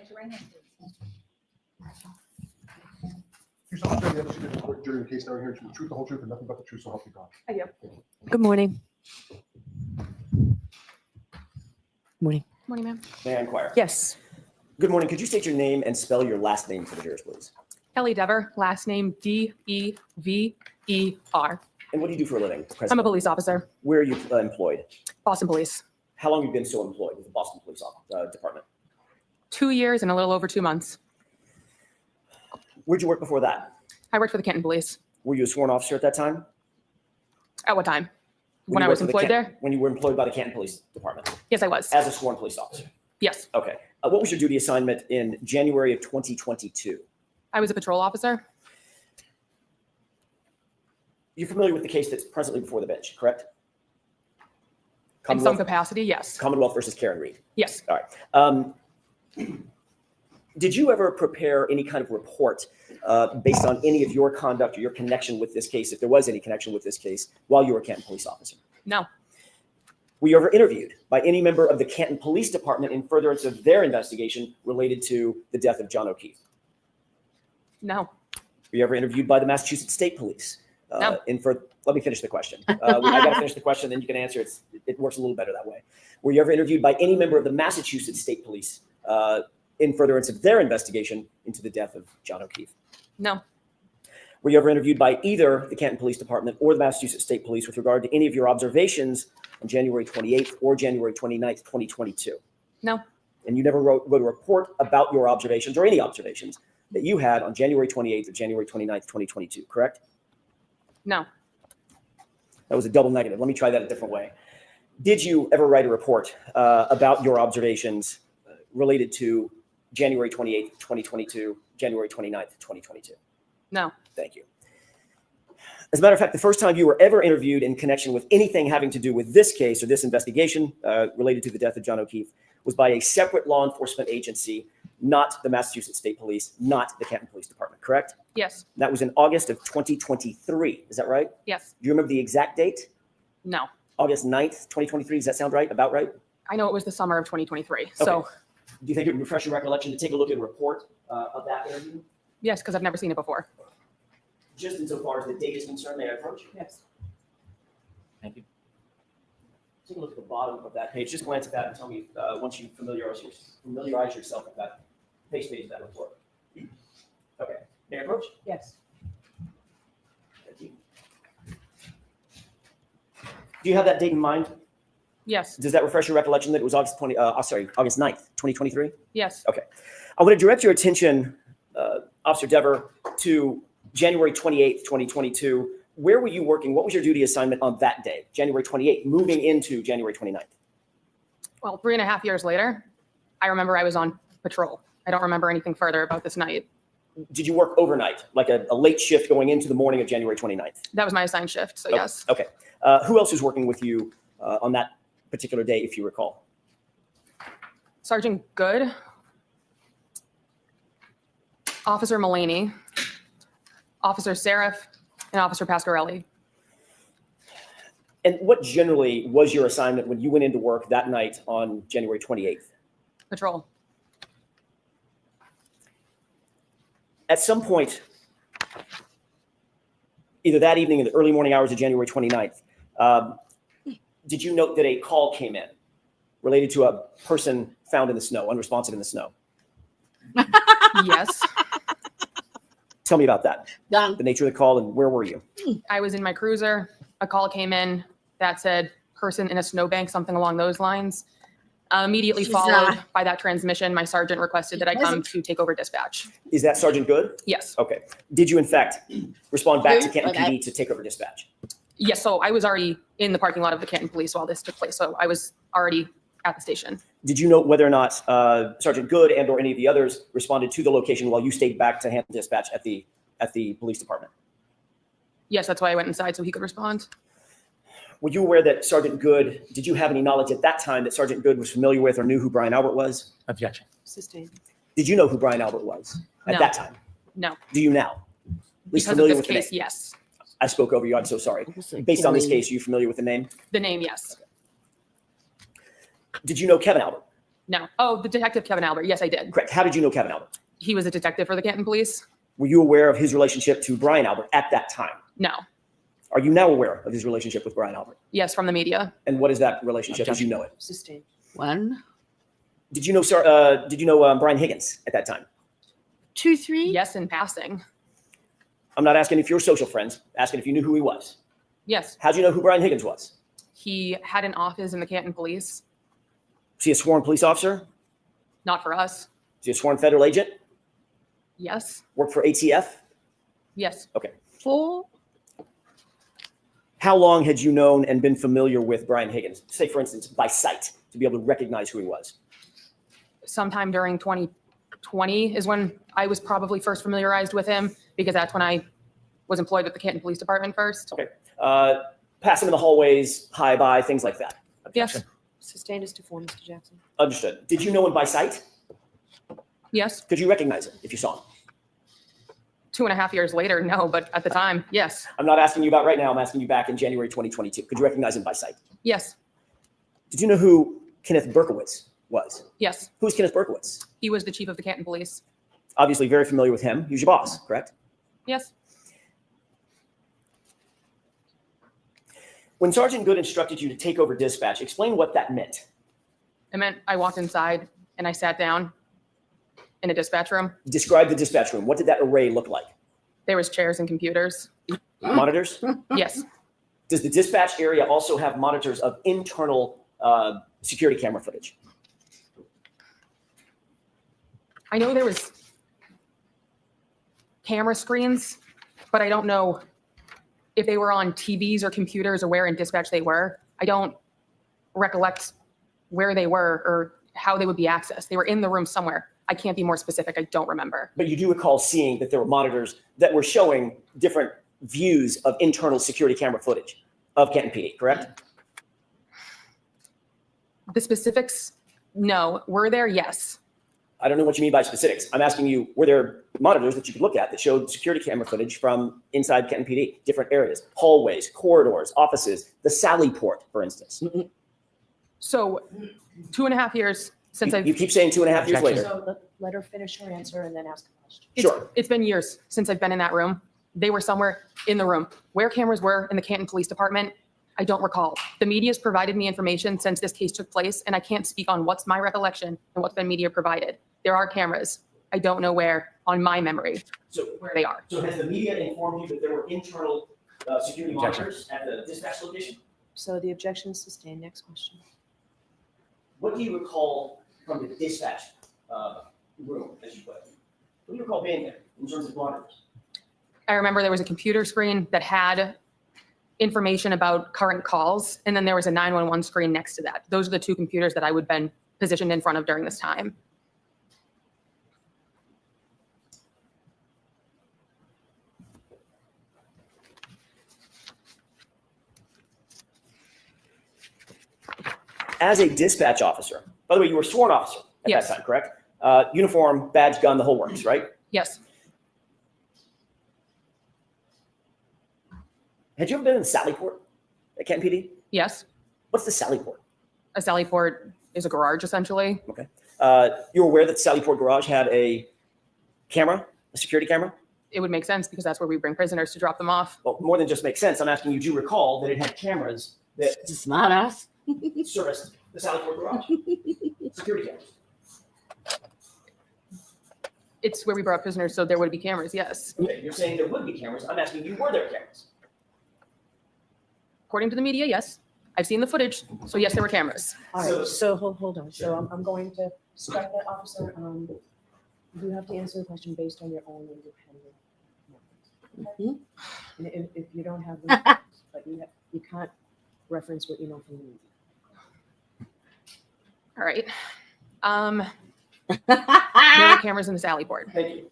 Raise your right hand, please. You shall affirm the execution of the court during the case now and here to the truth, the whole truth, and nothing but the truth, so help you God. I do. Good morning. Morning. Morning, ma'am. May I inquire? Yes. Good morning. Could you state your name and spell your last name for the jurors, please? Kelly Dever, last name Dever. And what do you do for a living? I'm a Presently? police officer, Where are you employed? Boston Police. How long have you been so employed with the Boston Police Department? 2 years and a little over 2 months. Where'd you work before that? I worked for the Canton Police. Were you a sworn officer at that time? At what time? When you I was worked for the employed there? When you were employed by the Canton Police Department Yes, I was. as a sworn police officer? Yes, Okay. What was your duty assignment in January of 2022? I was a patrol officer. You're familiar with the case that's presently before the bench, correct? In some capacity, yes. Commonwealth versus Karen Reed. Yes. All right. Did you ever prepare any kind of report based on any of your conduct or your connection with this case, if there was any connection with this case, while you were a Canton police officer? No. Were you ever interviewed by any member of the Canton Police Department in furtherance of their investigation related to the death of John O'Keefe? No. Were you ever interviewed by the Massachusetts State Police? No. Let me finish the question. I got to finish the question, then you can answer. It works a little better that way. Were you ever interviewed by any member of the Massachusetts State Police in furtherance of their investigation into the death of John O'Keefe? No. Were you ever interviewed by either the Canton Police Department or the Massachusetts State Police with regard to any of your observations on January 28th or January 29th, 2022? No. And you never wrote a report about your observations or any observations that you had on January 28th or January 29th, 2022, correct? No. That was a double negative. Let me try that a different way. Did you ever write a report about your observations related to January 28th, 2022, January 29th, 2022? No. Thank you. As a matter of fact, the first time you were ever interviewed in connection with anything having to do with this case or this investigation related to the death of John O'Keefe was by a separate law enforcement agency, not the Massachusetts State Police, not the Canton Police Department, correct? Yes. That was in August of 2023. Is that right? Yes. Do you remember the exact date? No. August 9th, 2023. Does that sound right? About right? I know it was the summer of 2023. Okay. So Do you think it would refresh your recollection to take a look at a report of that interview? yes, because I've never seen it before. Just insofar as the date is concerned, may I approach? Yes. Thank you. Take a look at the bottom of that page. Just glance at that and tell me once you familiarize yourself with that page of that report. Okay. May I approach? Yes. Thank you. Do you have that date in mind? Yes. Does that refresh your recollection that it was August 9th, 2023? Yes. Okay. I want to direct your attention, Officer Dever, to January 28th, 2022. Where were you working? What was your duty assignment on that day, January 28th, moving into January 29th? Well, 3.5 years later, I remember I was on patrol. I don't remember anything further about this night. Did you work overnight, like a late shift going into the morning of January 29th? That was my assigned shift, so Okay. yes. Okay. Who else was working with you on that particular day, if you recall? Sergeant Good, Officer Mullaney, Officer Seraph, and Officer Pasquarelli. And what generally was your assignment when you went into work that night on January 28th? Patrol. At some point, either that evening or the early morning hours of January 29th, did you note that a call came in related to a person found in the snow, unresponsive in the snow? Yes. Tell me about that. Done. The nature of the call and where were you? I was in my cruiser. A call came in that said person in a snowbank, something along those lines. Immediately followed by that transmission, my sergeant requested that I come to take over dispatch. Is that Sergeant Good? Yes. Okay. Did you, in fact, respond back to Canton PD to take over dispatch? Yes. So I was already in the parking lot of the Canton Police while this took place. So I was already at the station. Did you note whether or not Sergeant Good and or any of the others responded to the location while you stayed back to handle dispatch at the police department? Yes, that's why I went inside so he could respond. Were you aware that Sergeant Good, did you have any knowledge at that time that Sergeant Good was familiar with or knew who Brian Albert was? Objection. Sustained. Did you know who Brian Albert was at No. that time? No. Do you now? At least Because of familiar this with the case, name? yes. I spoke over you. I'm so sorry. Based on this case, are you familiar with the name? The name, yes. Did you know Kevin Albert? No. Oh, the detective Kevin Albert. Yes, I did. Correct. How did you know Kevin Albert? He was a detective for the Canton Police. Were you aware of his relationship to Brian Albert at that time? No. Are you now aware of his relationship with Brian Albert? Yes, from the media. And what is that relationship as you know it? Sustained. One, Did you know, Brian Higgins at that time? 2, 3. Yes, in passing. I'm not asking if you're social friends, asking if you knew who he was. Yes. How'd you know who Brian Higgins was? He had an office in the Canton Police. Was he a sworn police officer? Not for us. Was he a sworn federal agent? Yes. Worked for ATF? Yes. Okay. 4, How long had you known and been familiar with Brian Higgins? Say, for instance, by sight, to be able to recognize who he was. Sometime during 2020 is when I was probably first familiarized with him, because that's when I was employed with the Canton Police Department first. Okay. Pass him in the hallways, hi, bye, things like that. Yes. Sustained is to form, Mr. Jackson. Understood. Did you know him by sight? Yes. Could you recognize him if you saw him? 2.5 years later, no, but at the time, yes. I'm not asking you about right now. I'm asking you back in January 2022. Could you recognize him by sight? Yes. Did you know who Kenneth Berkowitz was? Yes. Who's Kenneth Berkowitz? He was the chief of the Canton Police. Obviously very familiar with him. He was your boss, correct? Yes. When Sergeant Good instructed you to take over dispatch, explain what that meant. It meant I walked inside and I sat down in a dispatch room. Describe the dispatch room. What did that array look like? There was chairs and computers. Monitors? Yes. Does the dispatch area also have monitors of internal security camera footage? I know there was camera screens, but I don't know if they were on TVs or computers or where in dispatch they were. I don't recollect where they were or how they would be accessed. They were in the room somewhere. I can't be more specific. I don't remember. But you do recall seeing that there were monitors that were showing different views of internal security camera footage of Canton PD, correct? The specifics, no. Were there? Yes. I don't know what you mean by specifics. I'm asking you, were there monitors that you could look at that showed security camera footage from inside Canton PD, different areas, hallways, corridors, offices, the Sally port, for instance? So 2.5 years since You keep saying 2.5 years later. So let her finish her answer and then ask a question. Sure. It's been years since I've been in that room. They were somewhere in the room. Where cameras were in the Canton Police Department, I don't recall. The media's provided me information since this case took place, and I can't speak on what's my recollection and what's been media provided. There are cameras. I don't know where on my memory where they are. So has the media informed you that there were internal security monitors at the dispatch location? So the objection is sustained. Next question. What do you recall from the dispatch room, as you put it? What do you recall being there in terms of monitors? I remember there was a computer screen that had information about current calls, and then there was a 911 screen next to that. Those are the two computers that I would have been positioned in front of during this time. As a dispatch officer, by the way, you were a sworn officer at Yes. that time, correct? Uniform, badge, gun, the whole works, right? Yes. Had you ever been in the Sally port at Canton PD? Yes. What's the Sally port? A Sally port is a garage, essentially. Okay. You're aware that the Sally port garage had a camera, a security camera? It would make sense because that's where we bring prisoners to drop them off. Well, more than just makes sense. I'm asking you, do you recall that it had cameras that Smart ass. serviced the Sally port garage? Security cameras. It's where we brought prisoners, so there would be cameras, yes. Okay, you're saying there would be cameras. I'm asking you, were there cameras? According to the media, yes. I've seen the footage, so yes, there were cameras. All So- right, so hold on. So I'm going to strike that, officer. You have to answer the question based on your own independent knowledge. And if you don't have them, but you can't reference what you know from the media. All right. There were cameras in the Sally port. Thank you.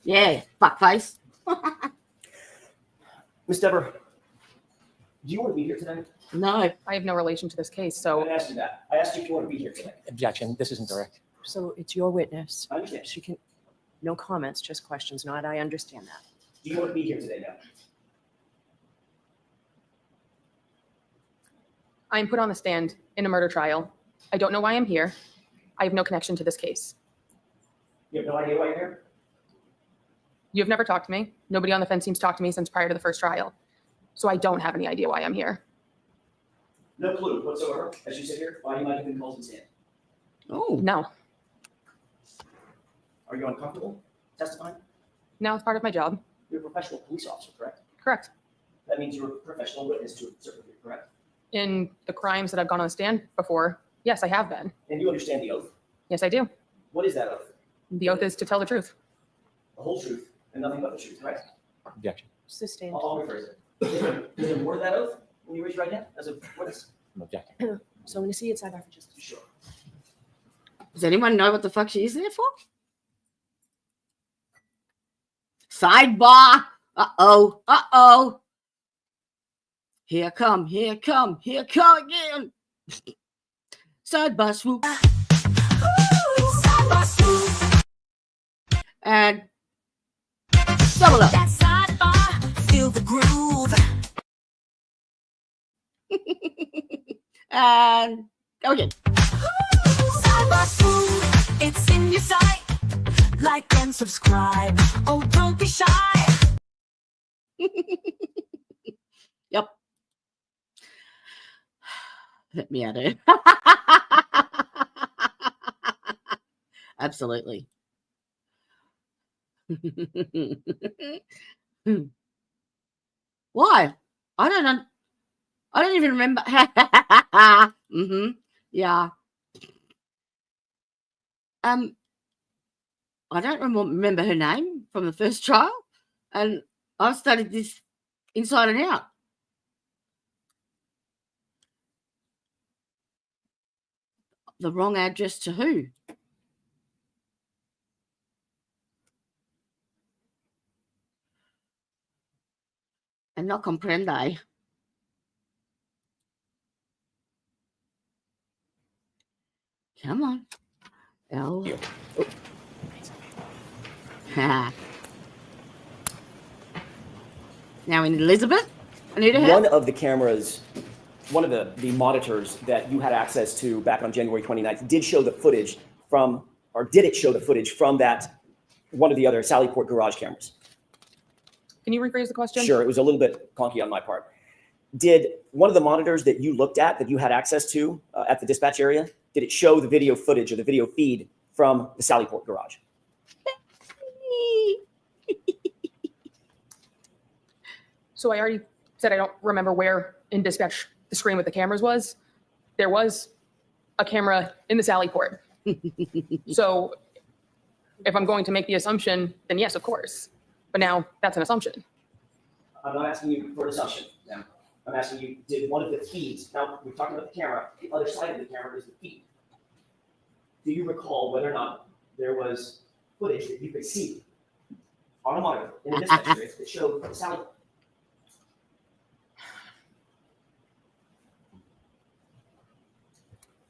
Yeah, fuckface. Ms. Dever, do you want to be here today? No. I have no relation to this case, I so didn't ask you that. I asked you if you want to be here today. Objection, this isn't direct. So it's your witness. I understand. She can, no comments, just questions. Not, I understand that. Do you want to be here today now? I'm put on the stand in a murder trial. I don't know why I'm here. I have no connection to this case. You have no idea why you're here? You've never talked to me. Nobody on the fence seems to talk to me since prior to the first trial. So I don't have any idea why I'm here. No clue whatsoever. As you sit here, why do you mind giving calls and stand? Oh, No. Are you uncomfortable testifying? Now it's part of my job. You're a professional police officer, correct? Correct. That means you're a professional witness to a certain degree, correct? In the crimes that I've gone on the stand before, yes, I have been. And you understand the oath. Yes, I do. What is that oath? The oath is to tell the truth. The whole truth and nothing but the truth, right? Objection. Sustained. I'll rephrase it. Is there more to that oath when you raise your right hand as a witness? Objection. So I'm gonna see it sidebar for just a Sure. does anyone know what the fuck she's there for? Sidebar. Uh-oh. Uh-oh. Here come again. Sidebar swoop. And double up. That sidebar, feel the groove. And go again. Sidebar swoop, it's in your sight. Like and subscribe. Oh, don't be shy. Yep. Let me at it. Absolutely. Why? I don't even remember. Mm-hmm. Yeah. I don't remember her name from the first trial, and I've studied this inside and out. The wrong address to who? And no comprende. Come on. L. Oh. Ha. Now in Elizabeth, I need a help. One of the cameras, one of the monitors that you had access to back on January 29th did show the footage from, or did it show the footage from that, one of the other Sallyport garage cameras? Can you rephrase the question? Sure, it was a little bit clunky on my part. Did one of the monitors that you looked at, that you had access to at the dispatch area, did it show the video footage or the video feed from the Sallyport garage? So I already said I don't remember where in dispatch the screen with the cameras was. There was a camera in the Sallyport. So if I'm going to make the assumption, then yes, of course. But now that's an assumption. I'm not asking you for an assumption, ma'am. I'm asking you, did one of the feeds, now we're talking about the camera, the other side of the camera is the feed. Do you recall whether or not there was footage that you could see on a monitor in the dispatch area that showed the Sallyport?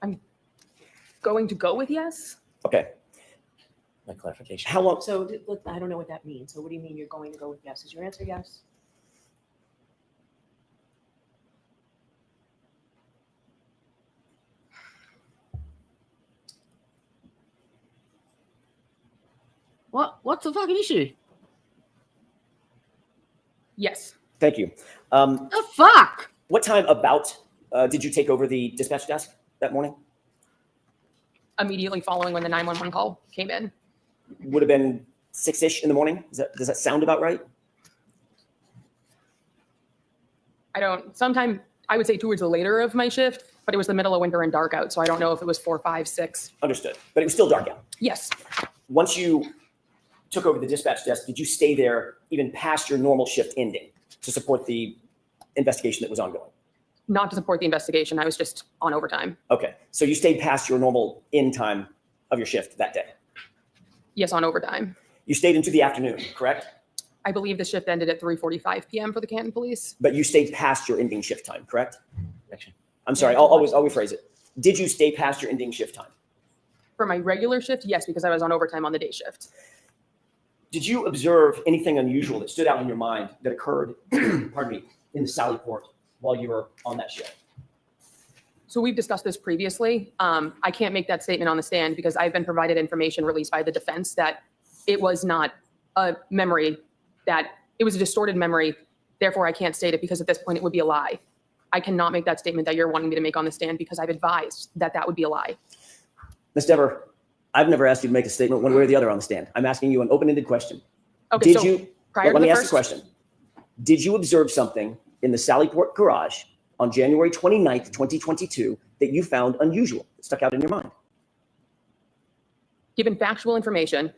I'm going to go with yes. Okay, My clarification. how long, So I don't know what that means. So what do you mean you're going to go with yes? Is your answer yes? What's the fucking issue? Yes. thank you. The fuck? What time about did you take over the dispatch desk that morning? Immediately following when the 911 call came in. Would have been 6-ish in the morning. Does that sound about right? Sometime I would say towards the later of my shift, but it was the middle of winter and dark out. So I don't know if it was 4, 5, 6. Understood. But it was still dark out. Yes. Once you took over the dispatch desk, did you stay there even past your normal shift ending to support the investigation that was ongoing? Not to support the investigation. I was just on overtime. Okay. So you stayed past your normal end time of your shift that day. Yes, on overtime. You stayed into the afternoon, correct? I believe the shift ended at 3:45 p.m. for the Canton police. But you stayed past your ending shift time, correct? Objection. I'm sorry, I'll rephrase it. Did you stay past your ending shift time? For my regular shift, yes, because I was on overtime on the day shift. Did you observe anything unusual that stood out in your mind that occurred, pardon me, in the Sallyport while you were on that shift? So we've discussed this previously. I can't make that statement on the stand because I've been provided information released by the defense that it was not a memory, that it was a distorted memory. Therefore, I can't state it because at this point it would be a lie. I cannot make that statement that you're wanting me to make on the stand because I've advised that that would be a lie. Ms. Dever, I've never asked you to make a statement one way or the other on the stand. I'm asking you an open-ended question. Okay, Did so you, prior to let the me ask first, the question. Did you observe something in the Sallyport garage on January 29th, 2022 that you found unusual, that stuck out in your mind? given factual information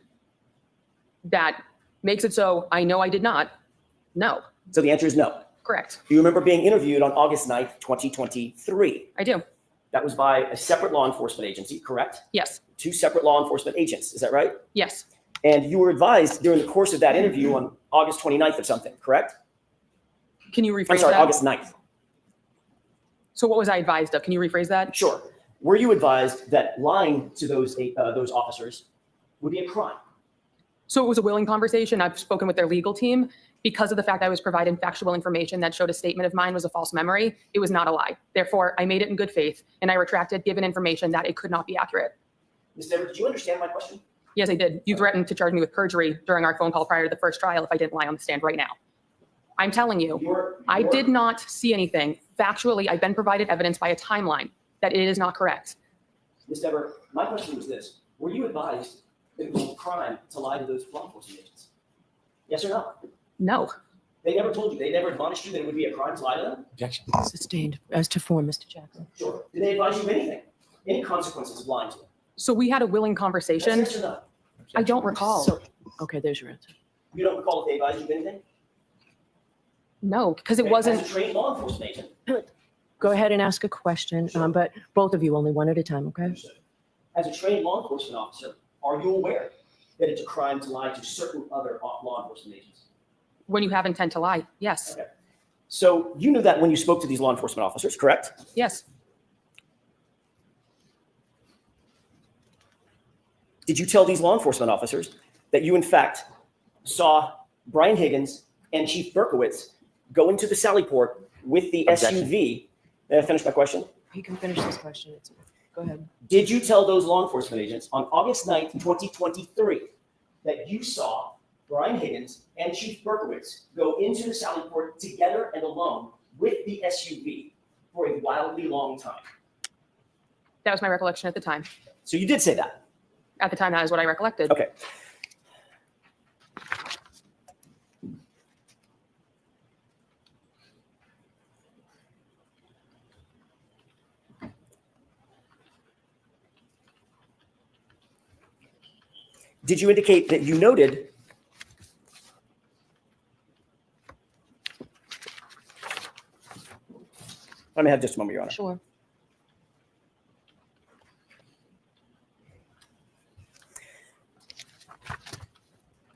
that makes it so I know I did not, no, So the answer is no. correct. Do you remember being interviewed on August 9th, 2023? I do. That was by a separate law enforcement agency, correct? Yes, Two separate law enforcement agents, is that right? yes, And you were advised during the course of that interview on August 29th of something, correct? can you rephrase I'm sorry, that? August 9th. So what was I advised of? Can you rephrase that? Sure. Were you advised that lying to those officers would be a crime? So it was a willing conversation. I've spoken with their legal team. Because of the fact I was provided factual information that showed a statement of mine was a false memory, it was not a lie. Therefore, I made it in good faith, and I retracted given information that it could not be accurate. Ms. Dever, did you understand my question? Yes, I did. You threatened to charge me with perjury during our phone call prior to the first trial if I didn't lie on the stand right now. I'm telling you, I did not see anything. Factually, I've been provided evidence by a timeline that it is not correct. Ms. Dever, my question was this. Were you advised that it was a crime to lie to those law enforcement agents? Yes or no? No. They never told you, they never admonished you that it would be a crime to lie to them? Objection. Sustained as to form, Mr. Jackson. Sure. Did they advise you of anything? Any consequences of lying to them? So we had a willing conversation. Yes or no? I don't recall. So, okay, there's your answer. You don't recall if they advised you of anything? No, because it Okay, wasn't. As a trained law enforcement agent. Go ahead and ask a question, but both of you only one at a time, okay? Understood. As a trained law enforcement officer, are you aware that it's a crime to lie to certain other law enforcement agents? When you have intent to lie, yes, Okay. So you knew that when you spoke to these law enforcement officers, correct? yes, Did you tell these law enforcement officers that you in fact saw Brian Higgins and Chief Berkowitz go into the Sallyport with the Objection. SUV? May I finish my question? You can finish this question. Go ahead. Did you tell those law enforcement agents on August 9th, 2023, that you saw Brian Higgins and Chief Berkowitz go into the Sallyport together and alone with the SUV for a wildly long time? that was my recollection at the time. So you did say that. At the time, that is what I recollected. Okay. Did you indicate that you noted let me have just a moment, Your Honor. Sure.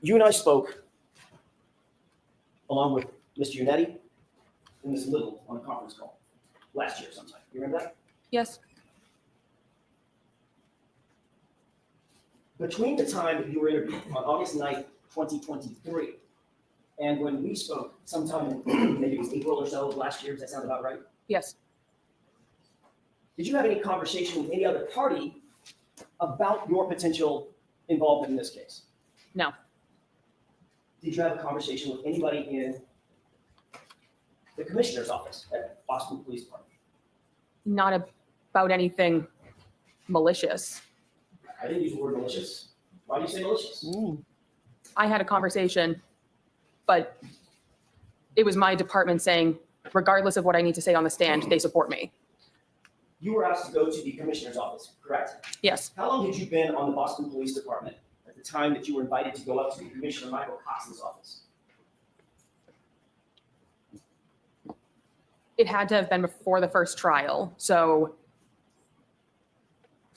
You and I spoke along with Mr. Unetti and Ms. Little on a conference call last year sometime. You remember that? Yes, Between the time that you were interviewed on August 9th, 2023, and when we spoke sometime in maybe it was April or so of last year, does that sound about right? yes, Did you have any conversation with any other party about your potential involvement in this case? no, Did you have a conversation with anybody in the commissioner's office at Boston Police Department? not about anything malicious. I didn't use the word malicious. Why do you say malicious? I had a conversation, but it was my department saying, regardless of what I need to say on the stand, they support me. You were asked to go to the commissioner's office, correct? Yes, How long had you been on the Boston Police Department at the time that you were invited to go up to Commissioner Michael Cox's office? it had to have been before the first trial. So,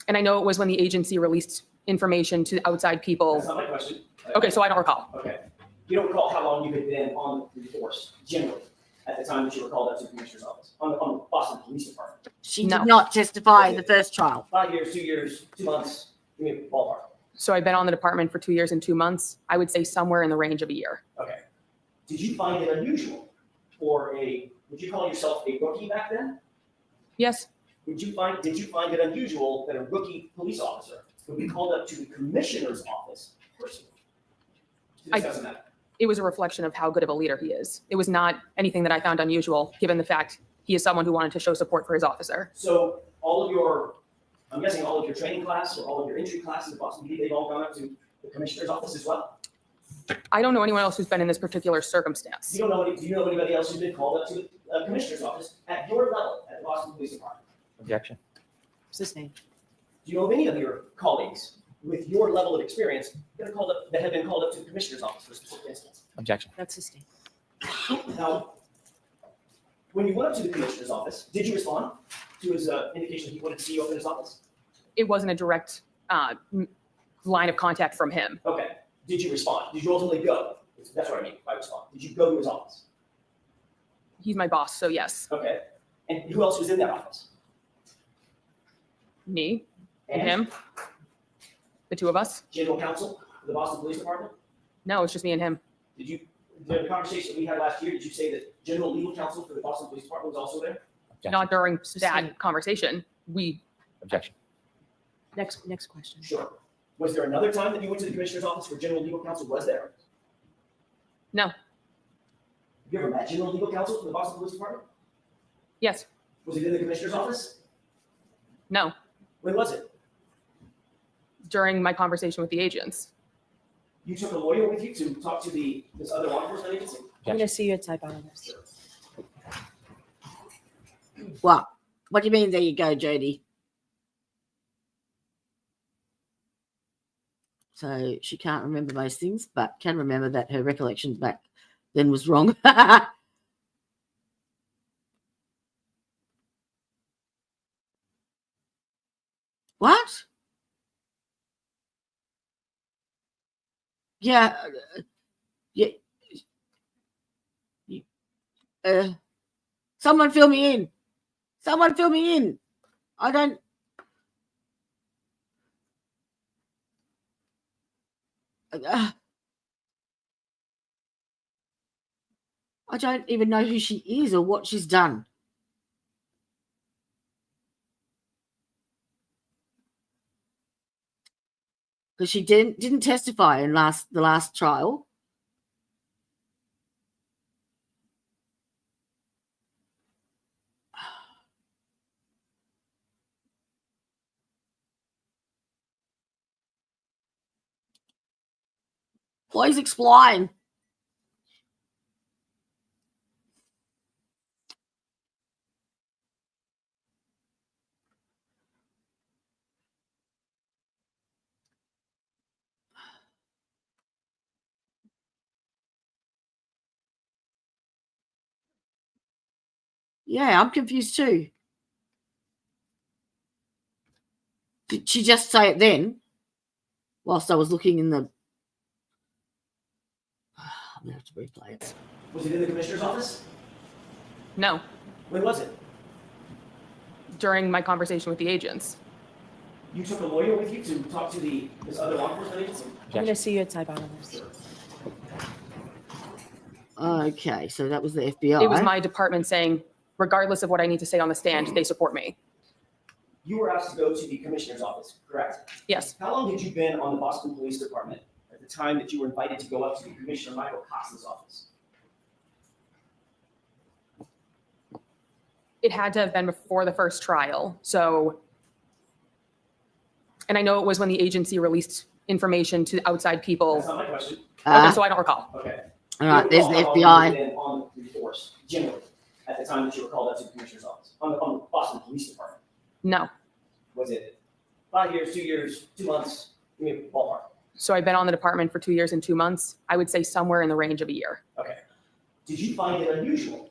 and I know it was when the agency released information to outside people. That's not my question. Okay, so I don't recall. Okay. You don't recall how long you had been on the force, generally, at the time that you were called up to the commissioner's office, on the Boston Police Department? She No. did not testify in the first trial. 5 years, 2 years, 2 months, give me a ballpark. So I've been on the department for 2 years and 2 months. I would say somewhere in the range of a year. Okay. Did you find it unusual for would you call yourself a rookie back then? Yes, did you find it unusual that a rookie police officer would be called up to the commissioner's office personally to discuss a matter? It was a reflection of how good of a leader he is. It was not anything that I found unusual, given the fact he is someone who wanted to show support for his officer. So I'm guessing all of your training class or all of your entry classes at Boston PD, they've all gone up to the commissioner's office as well? I don't know anyone else who's been in this particular circumstance. Do you know anybody else who's been called up to the commissioner's office at your level at the Boston Police Department? Objection. Sustain. Do you know of any of your colleagues with your level of experience that have been called up to the commissioner's office for a specific instance? Objection. That's sustain. Now, when you went up to the commissioner's office, did you respond to his indication he wanted to see you up in his office? It wasn't a direct line of contact from him. Okay. Did you respond? Did you ultimately go? That's what I mean by respond. Did you go to his office? He's my boss, so yes. Okay. And who else was in that office? Me and him, the two of us. General counsel of the Boston Police Department? No, it's just me and him. Did the conversation we had last year, did you say that general legal counsel for the Boston Police Department was also there? Objection. Not during Sustain. that conversation. Objection. Next question. Sure. Was there another time that you went to the commissioner's office where general legal counsel was there? No. Have you ever met general legal counsel for the Boston Police Department? Yes. Was it in the commissioner's office? No. When was it? during my conversation with the agents. You took a lawyer with you to talk to this other law enforcement agency? I'm gonna see you type out on this. What? What do you mean? There you go, Jody. So she can't remember most things, but can remember that her recollection back then was wrong. What? Yeah. Yeah. Someone fill me in. Someone fill me in. I don't. I don't even know who she is or what she's done. Because she didn't testify in the last trial. Please explain. Yeah, I'm confused too. Did she just say it then? Whilst I was looking in the... I'm going to have to replay it. Was it in the commissioner's office? No, When was it? during my conversation with the agents. You took a lawyer with you to talk to this other law enforcement agency? I'm gonna see you type out on this. Okay, so that was the FBI. It was my department saying, regardless of what I need to say on the stand, they support me. You were asked to go to the commissioner's office, correct? Yes, How long had you been on the Boston Police Department at the time that you were invited to go up to the Commissioner Michael Costa's office? it had to have been before the first trial. So, and I know it was when the agency released information to outside people. That's not my question. Okay, so I don't recall. Okay. all right, there's the How long FBI. had you been on the force, generally, at the time that you were called up to the commissioner's office, on the Boston Police Department? No. Was it 5 years, 2 years, 2 months? Give me a ballpark. So I've been on the department for 2 years and 2 months. I would say somewhere in the range of a year. Okay. Did you find it unusual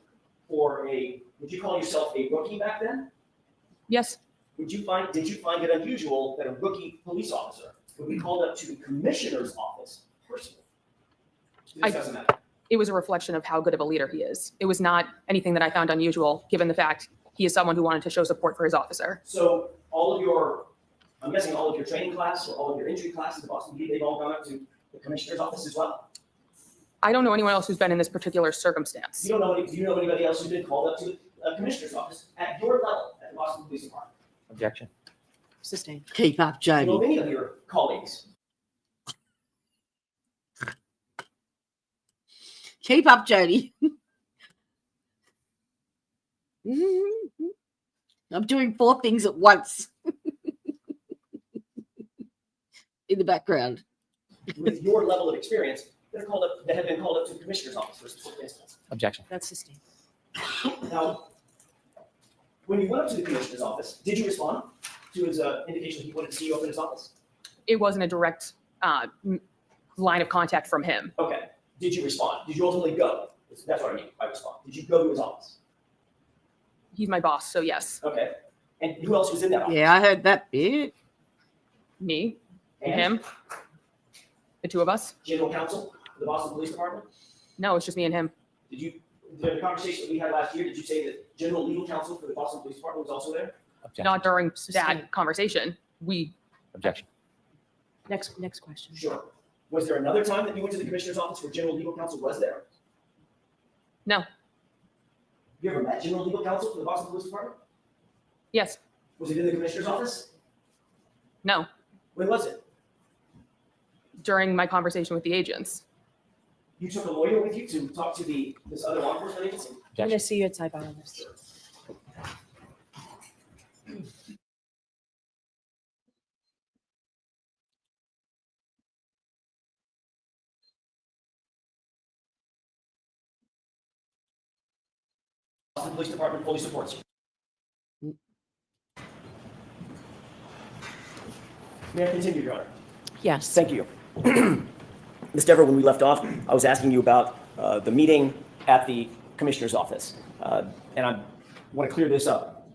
would you call yourself a rookie back then? Yes, Did you find it unusual that a rookie police officer would be called up to the commissioner's office personally? to discuss a matter? it was a reflection of how good of a leader he is. It was not anything that I found unusual, given the fact he is someone who wanted to show support for his officer. So I'm guessing all of your training class or all of your entry classes at Boston PD, they've all gone up to the commissioner's office as well? I don't know anyone else who's been in this particular circumstance. Do you know anybody else who's been called up to the commissioner's office at your level at the the Boston Police Department? Objection. Sustain. Keep up, Do you know of Jody. any of your colleagues? Keep up, Jody. I'm doing 4 things at once in the background. With your level of experience that have been called up to the commissioner's office for specific incidents. Objection. That's sustain. Now, when you went up to the commissioner's office, did you respond to his indication that he wanted to see you up in his office? It wasn't a direct line of contact from him. Okay. Did you respond? Did you ultimately go? That's what I mean by respond. Did you go to his office? He's my boss, so yes. Okay. And who else was in that office? Yeah, I heard that bit. Me and And him, the two of us. General counsel of the Boston Police Department? No, it's just me and him. Did the conversation that we had last year, did you say that general legal counsel for the Boston Police Department was also there? Objection. Not during Sustain. that conversation. Objection. Next question. Sure. Was there another time that you went to the commissioner's office where general legal counsel was there? No. Have you ever met general legal counsel for the Boston Police Department? Yes. Was it in the commissioner's office? No. When was it? During my conversation with the agents. You took a lawyer with you to talk to this other law enforcement agency? I'm Objection. gonna see you at sidebar on this. Boston Police Department fully supports you. May I continue, Your Honor? Yes. Thank you. Ms. Dever, when we left off, I was asking you about the meeting at the commissioner's office. And I want to clear this up.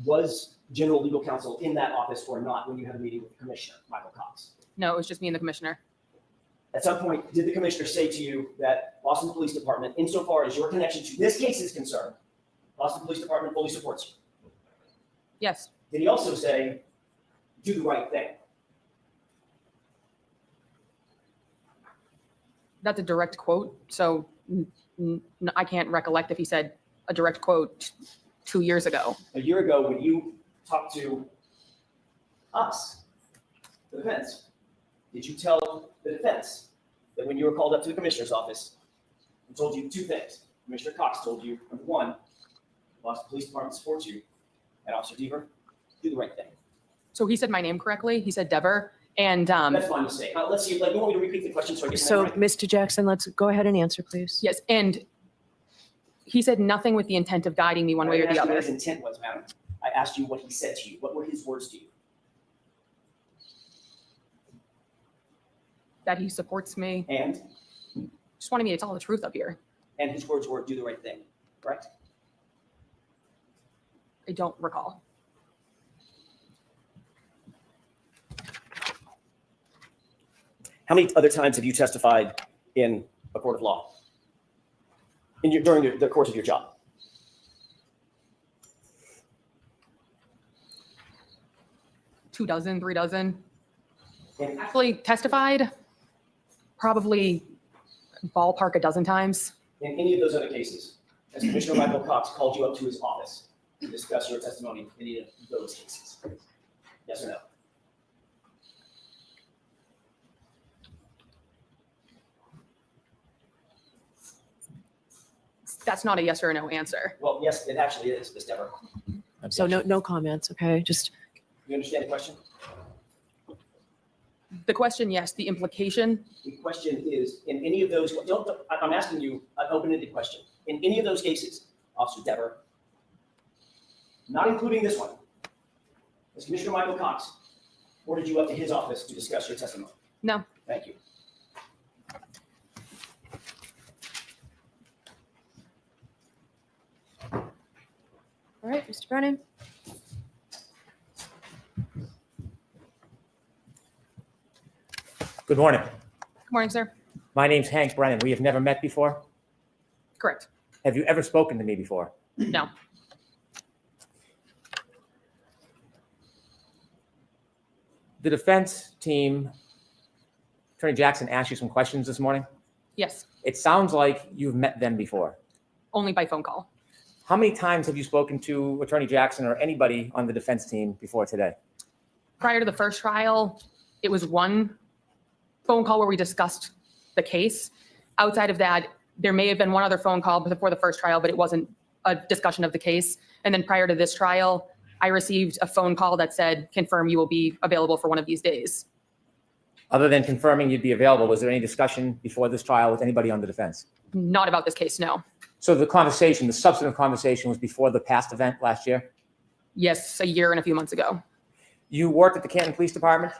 Was general legal counsel in that office or not when you had a meeting with the commissioner, Michael Cox? No, it was just me and the commissioner. At some point, did the commissioner say to you that Boston Police Department, insofar as your connection to this case is concerned, Boston Police Department fully supports you? Yes. Did he also say, do the right thing? That's a direct quote. So I can't recollect if he said a direct quote 2 years ago. A year ago, when you talked to us, the defense, did you tell the defense that when you were called up to the commissioner's office, he told you 2 things? Commissioner Cox told you, number 1, Boston Police Department supports you, and Officer Deaver, do the right thing. So he said my name correctly. He said Dever. And That's my mistake. Let's see, you want me to repeat the question so I get the So, name right? Mr. Jackson, let's go ahead and answer, please. yes, and he said nothing with the intent of guiding me one way or the I didn't ask you other. what his intent was, madam. I asked you what he said to you. What were his words to you? That he supports me. And Just wanted me to tell the truth up here. his words were, do the right thing, correct? I don't recall. How many other times have you testified in a court of law during the course of your job? Two dozen, 3 dozen. And Actually testified probably ballpark a dozen times. in any of those other cases, has Commissioner Michael Cox called you up to his office to discuss your testimony in any of those cases? Yes or no? That's not a yes or a no answer. Well, yes, it actually is, Ms. Dever. So no comments, okay? Just, You understand the question? The question, yes. The implication, The question is, in any of those, I'm asking you an open-ended question. In any of those cases, Officer Dever, not including this one, has Commissioner Michael Cox ordered you up to his office to discuss your testimony? no. Thank you. all right, Mr. Brennan. Good morning. Good morning, sir. My name's Hank Brennan. We have never met before. Correct. Have you ever spoken to me before? No. The defense team, Attorney Jackson asked you some questions this morning. Yes. It sounds like you've met them before. Only by phone call. How many times have you spoken to Attorney Jackson or anybody on the defense team before today? Prior to the first trial, it was one phone call where we discussed the case. Outside of that, there may have been one other phone call before the first trial, but it wasn't a discussion of the case. And then prior to this trial, I received a phone call that said, confirm you will be available for one of these days. Other than confirming you'd be available, was there any discussion before this trial with anybody on the defense? Not about this case, no. So the conversation, the substantive conversation was before the past event last year? Yes, a year and a few months ago. You worked at the Canton Police Department?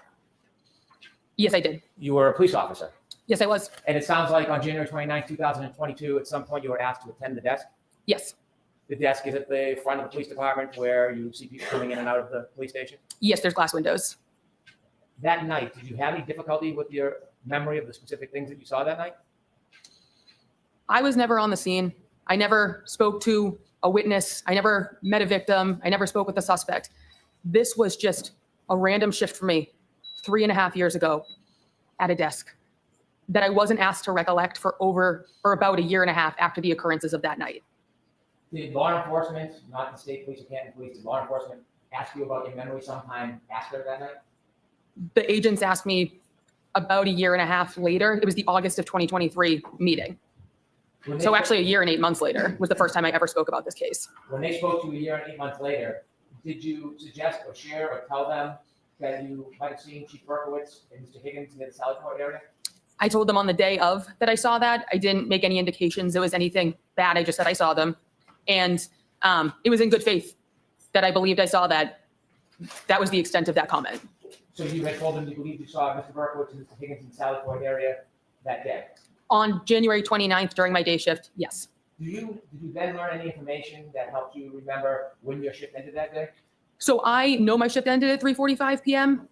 Yes, I did. You were a police officer? Yes, I was. And it sounds like on January 29, 2022, at some point you were asked to attend the desk? Yes. The desk is at the front of the police department where you see people coming in and out of the police station? Yes, there's glass windows. That night, did you have any difficulty with your memory of the specific things that you saw that night? I was never on the scene. I never spoke to a witness. I never met a victim. I never spoke with the suspect. This was just a random shift for me 3.5 years ago at a desk that I wasn't asked to recollect for about a year and a half after the occurrences of that night. Did law enforcement, not the state police or Canton police, did law enforcement ask you about your memory sometime after that night? The agents asked me about a year and a half later. It was the August of 2023 meeting. When they So spoke- actually a year and 8 months later was the first time I ever spoke about this case. When they spoke to you a year and 8 months later, did you suggest or share or tell them that you might have seen Chief Berkowitz and Mr. Higgins near the Sallyport area? I told them on the day of that I saw that. I didn't make any indications it was anything bad. I just said I saw them. And it was in good faith that I believed I saw that. That was the extent of that comment. So you had told them you believed you saw Mr. Berkowitz and Mr. Higgins in the Sallyport area that day? On January 29th during my day shift, yes. Did you then learn any information that helped you remember when your shift ended that day? So I know my shift ended at 3:45 p.m.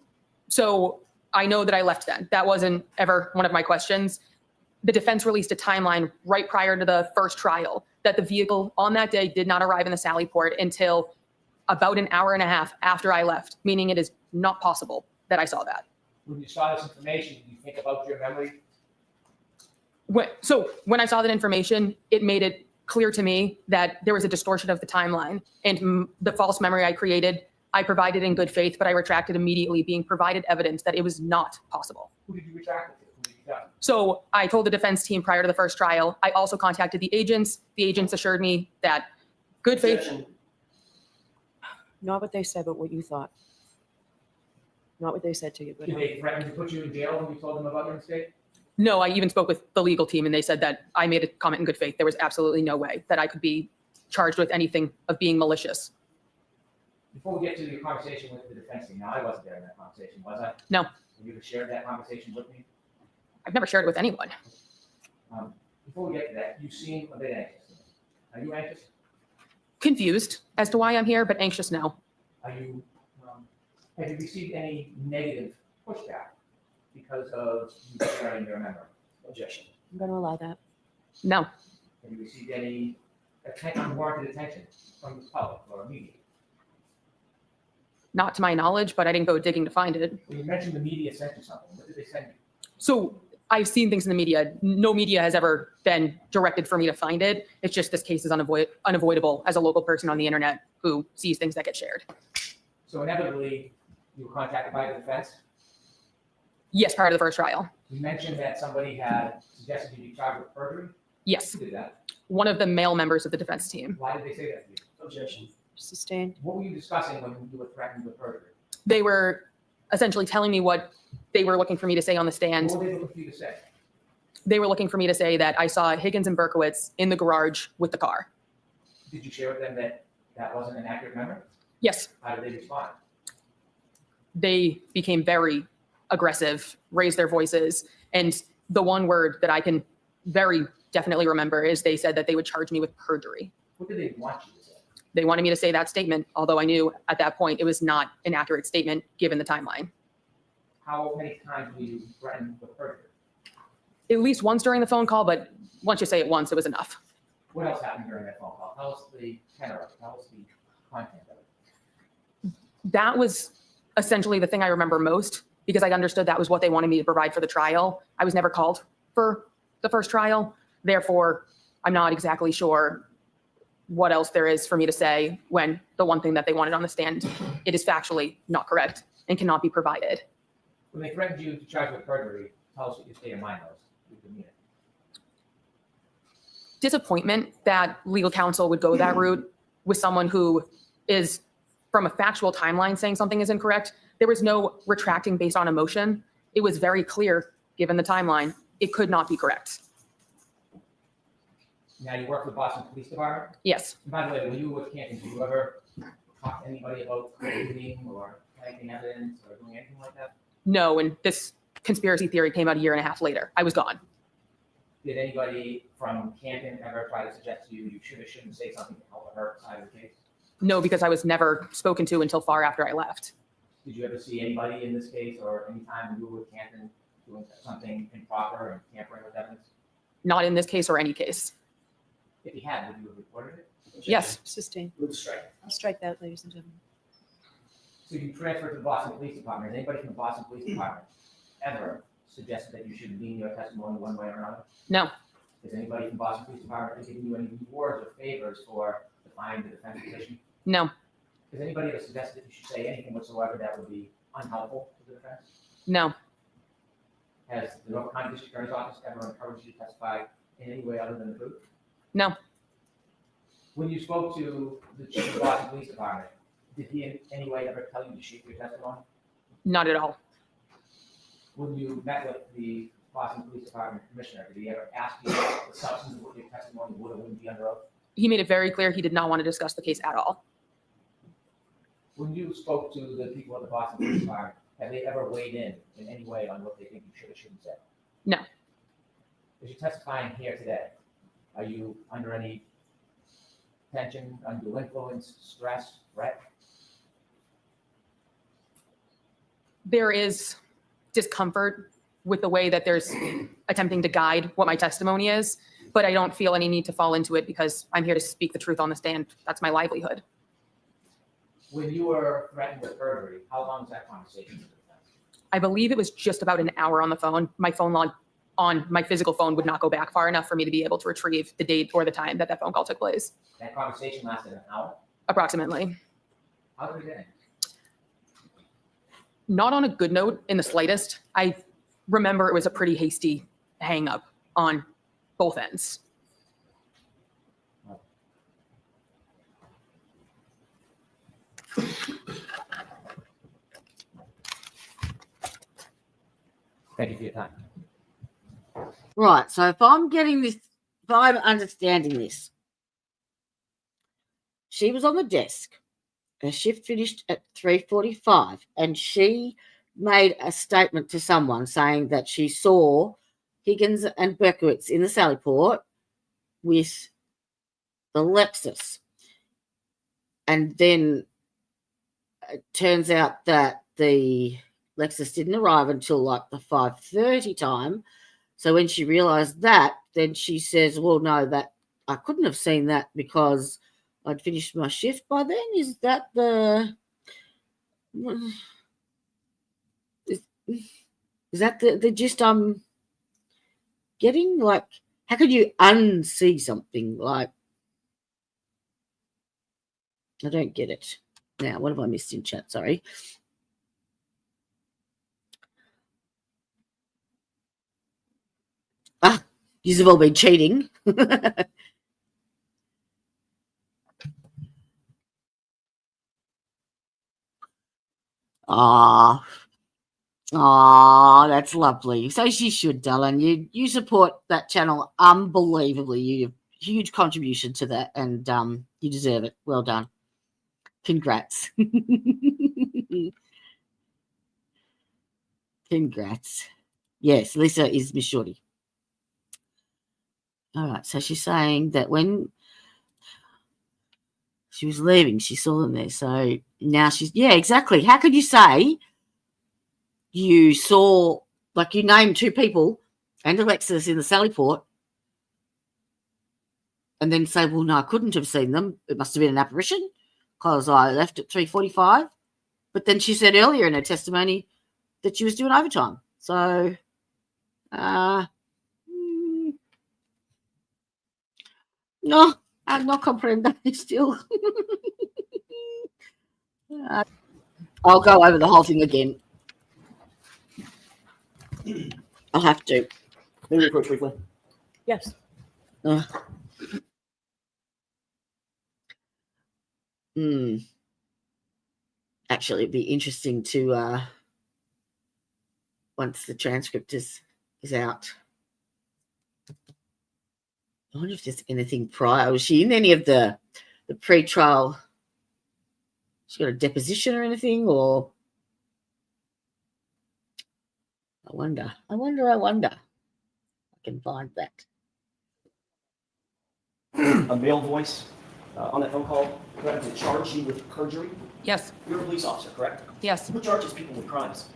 So I know that I left then. That wasn't ever one of my questions. The defense released a timeline right prior to the first trial that the vehicle on that day did not arrive in the Sallyport until about an hour and a half after I left, meaning it is not possible that I saw that. When you saw this information, did you think about your memory? So when I saw that information, it made it clear to me that there was a distortion of the timeline, and the false memory I created, I provided in good faith, but I retracted immediately, being provided evidence that it was not possible. Who did you retract it to? Who did you tell? So I told the defense team prior to the first trial. I also contacted the agents. The agents assured me that good faith. Not what they said, but what you thought. Not what they said to you, but Did they threaten to put you in jail when you told them about your mistake? No, I even spoke with the legal team, and they said that I made a comment in good faith. There was absolutely no way that I could be charged with anything of being malicious. Before we get to your conversation with the defense team, now I wasn't there in that conversation, was I? No. Have you ever shared that conversation with me? I've never shared it with anyone. Before we get to that, you seem a bit anxious. Are you anxious? Confused as to why I'm here, but anxious now. Are you, have you received any negative pushback because of you sharing your memory? Objection. I'm going to allow that. No, Have you received any unwarranted attention from the public or media? not to my knowledge, but I didn't go digging to find it. When you mentioned the media sent you something, what did they send you? So I've seen things in the media. No media has ever been directed for me to find it. It's just this case is unavoidable as a local person on the internet who sees things that get shared. So inevitably, you were contacted by the defense. Yes, prior to the first trial. You mentioned that somebody had suggested you be charged with perjury. Yes, Who did that? one of the male members of the defense team. Why did they say that to you? Objection. Sustained. What were you discussing when you were threatened with perjury? They were essentially telling me what they were looking for me to say on the stand. What were they looking for you to say? They were looking for me to say that I saw Higgins and Berkowitz in the garage with the car. Did you share with them that that wasn't an accurate memory? Yes, How did they respond? they became very aggressive, raised their voices. And the one word that I can very definitely remember is they said that they would charge me with perjury. What did they want you to say? They wanted me to say that statement, although I knew at that point it was not an accurate statement given the timeline. How many times were you threatened with perjury? At least once during the phone call, but once you say it once, it was enough. What else happened during that phone call? Tell us the tenor of it. Tell us the content of it. That was essentially the thing I remember most because I understood that was what they wanted me to provide for the trial. I was never called for the first trial. Therefore, I'm not exactly sure what else there is for me to say when the one thing that they wanted on the stand, it is factually not correct and cannot be provided. When they threatened you to charge you with perjury, tell us what your state of mind was. We can mean it. Disappointment that legal counsel would go that route with someone who is from a factual timeline saying something is incorrect. There was no retracting based on emotion. It was very clear, given the timeline, it could not be correct. Now, you work for the Boston Police Department. Yes, And by the way, when you were with Canton, did you ever talk to anybody about creating or collecting evidence or doing anything like that? no, and this conspiracy theory came out a year and a half later. I was gone. Did anybody from Canton ever try to suggest to you you should or shouldn't say something to help her side of the case? No, because I was never spoken to until far after I left. Did you ever see anybody in this case or any time you were with Canton doing something improper and tampering with evidence? Not in this case or any case. If you had, would you have reported it? Yes, Sustain. With a strike. I'll strike that, ladies and gentlemen. So you transferred to the Boston Police Department. Has anybody from the Boston Police Department ever suggested that you should lean your testimony one way or another? no, Has anybody from Boston Police Department given you any rewards or favors for defying the defense position? no, Has anybody ever suggested that you should say anything whatsoever that would be unhelpful to the defense? no, Has the Norfolk County District Attorney's Office ever encouraged you to testify in any way other than the truth? no, When you spoke to the chief of the Boston Police Department, did he in any way ever tell you to shape your testimony? not at all. When you met with the Boston Police Department Commissioner, did he ever ask you the substance of what your testimony would or wouldn't be under oath? He made it very clear he did not want to discuss the case at all. When you spoke to the people at the Boston Police Department, have they ever weighed in any way on what they think you should or shouldn't say? No. As you're testifying here today, are you under any tension, undue influence, stress, threat? There is discomfort with the way that there's attempting to guide what my testimony is, but I don't feel any need to fall into it because I'm here to speak the truth on the stand. That's my livelihood. When you were threatened with perjury, how long was that conversation with the defense? I believe it was just about an hour on the phone. My phone log on my physical phone would not go back far enough for me to be able to retrieve the date or the time that that phone call took place. That conversation lasted an hour? Approximately. How did it end? Not on a good note in the slightest. I remember it was a pretty hasty hang up on both ends. Thank you for your time. Right. So if I'm getting this, if I'm understanding this, she was on the desk. Her shift finished at 3:45, and she made a statement to someone saying that she saw Higgins and Berkowitz in the Sallyport with the Lexus. And then it turns out that the Lexus didn't arrive until like the 5:30 time. So when she realized that, then she says, well, no, that I couldn't have seen that because I'd finished my shift by then. Is that the gist I'm getting? Like, how could you unsee something? Like, I don't get it. Now, what have I missed in chat? Sorry. Ah, you've all been cheating. Ah, that's lovely. So she should, darling. You support that channel unbelievably. You have huge contribution to that, and you deserve it. Well done. Congrats. Congrats. Yes, Lisa is Miss Shorty. All right, so she's saying that when she was leaving, she saw them there. So now she's, yeah, exactly. How could you say you saw, like you named two people and Alexis in the Sallyport and then say, well, no, I couldn't have seen them. It must have been an apparition because I left at 3:45. But then she said earlier in her testimony that she was doing overtime. So, no, No comprendo still. I'll go over the whole thing again. I'll have to. Maybe approach briefly. Yes. Actually, it'd be interesting to once the transcript is out. I wonder if there's anything prior. Was she in any of the pre-trial? She got a deposition or anything, or I wonder. I can find that. A male voice on that phone call threatened to charge you with perjury. Yes, You're a police officer, correct? yes. Who charges people with crimes?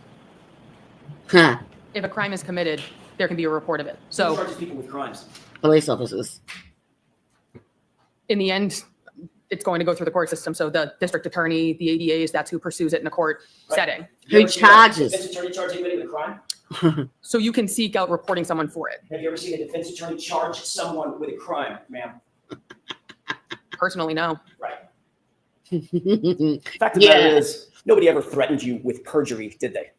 Huh. If a crime is committed, there can be a report of it. Who So charges people with crimes? Police officers. in the end, it's going to go through the court system. So the district attorney, the ADAs, that's who pursues it in a court Right. setting. Who You ever seen a charges? defense attorney charge anybody with a crime? So you can seek out reporting someone for it. Have you ever seen a defense attorney charge someone with a crime, ma'am? Personally, no. Right. Fact of the matter is, nobody ever threatened you with perjury, did they?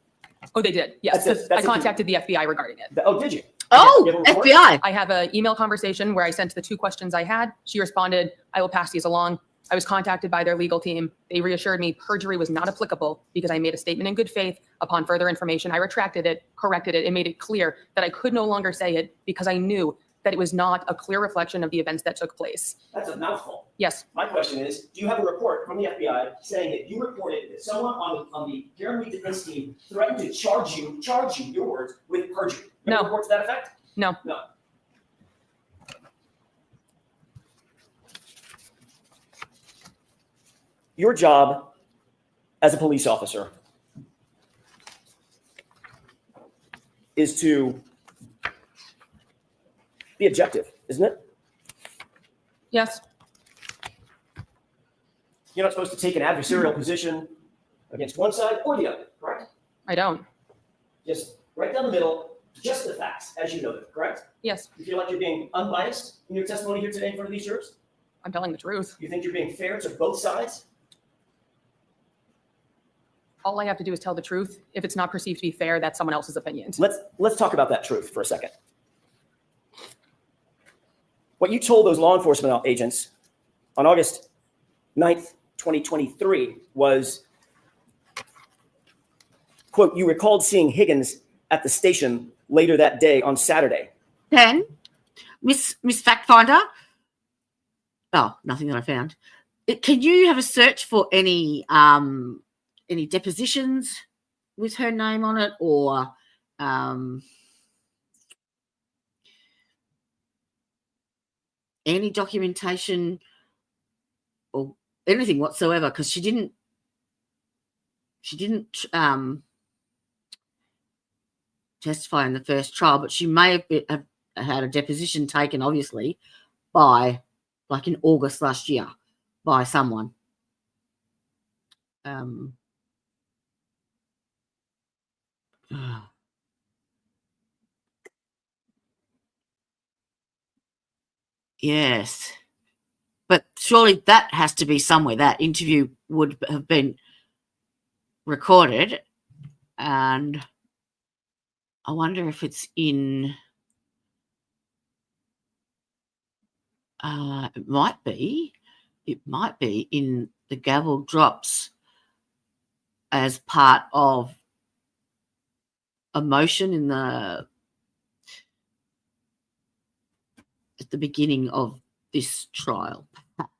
Oh, they did. Yes. That's I contacted the FBI regarding it. Oh, did you? Oh, You have a report? FBI. I have an email conversation where I sent the 2 questions I had. She responded, I will pass these along. I was contacted by their legal team. They reassured me perjury was not applicable because I made a statement in good faith. Upon further information, I retracted it, corrected it, and made it clear that I could no longer say it because I knew that it was not a clear reflection of the events that took place. That's a mouthful. Yes, My question is, do you have a report from the FBI saying that you reported that someone on the Karen Reed defense team threatened to charge you, your words, with perjury? You have a No. report to that effect? no. No. Your job as a police officer is to be objective, isn't it? Yes, You're not supposed to take an adversarial position against one side or the other, correct? I don't. Just right down the middle, just the facts, as you know them, correct? Yes, You feel like you're being unbiased in your testimony here today in front of these jurors? I'm telling the truth. You think you're being fair to both sides? All I have to do is tell the truth. If it's not perceived to be fair, that's someone else's opinion. Let's talk about that truth for a second. What you told those law enforcement agents on August 9th, 2023 was, quote, you recalled seeing Higgins at the station later that day on Saturday. Then, Miss Fact Finder. Oh, nothing that I found. Can you have a search for any depositions with her name on it, or any documentation or anything whatsoever? Because she didn't testify in the first trial, but she may have had a deposition taken, obviously, by, like, in August last year, by someone. Yes, but surely that has to be somewhere. That interview would have been recorded, and I wonder if it's in. It might be in the gavel drops as part of a motion in the at the beginning of this trial. Perhaps.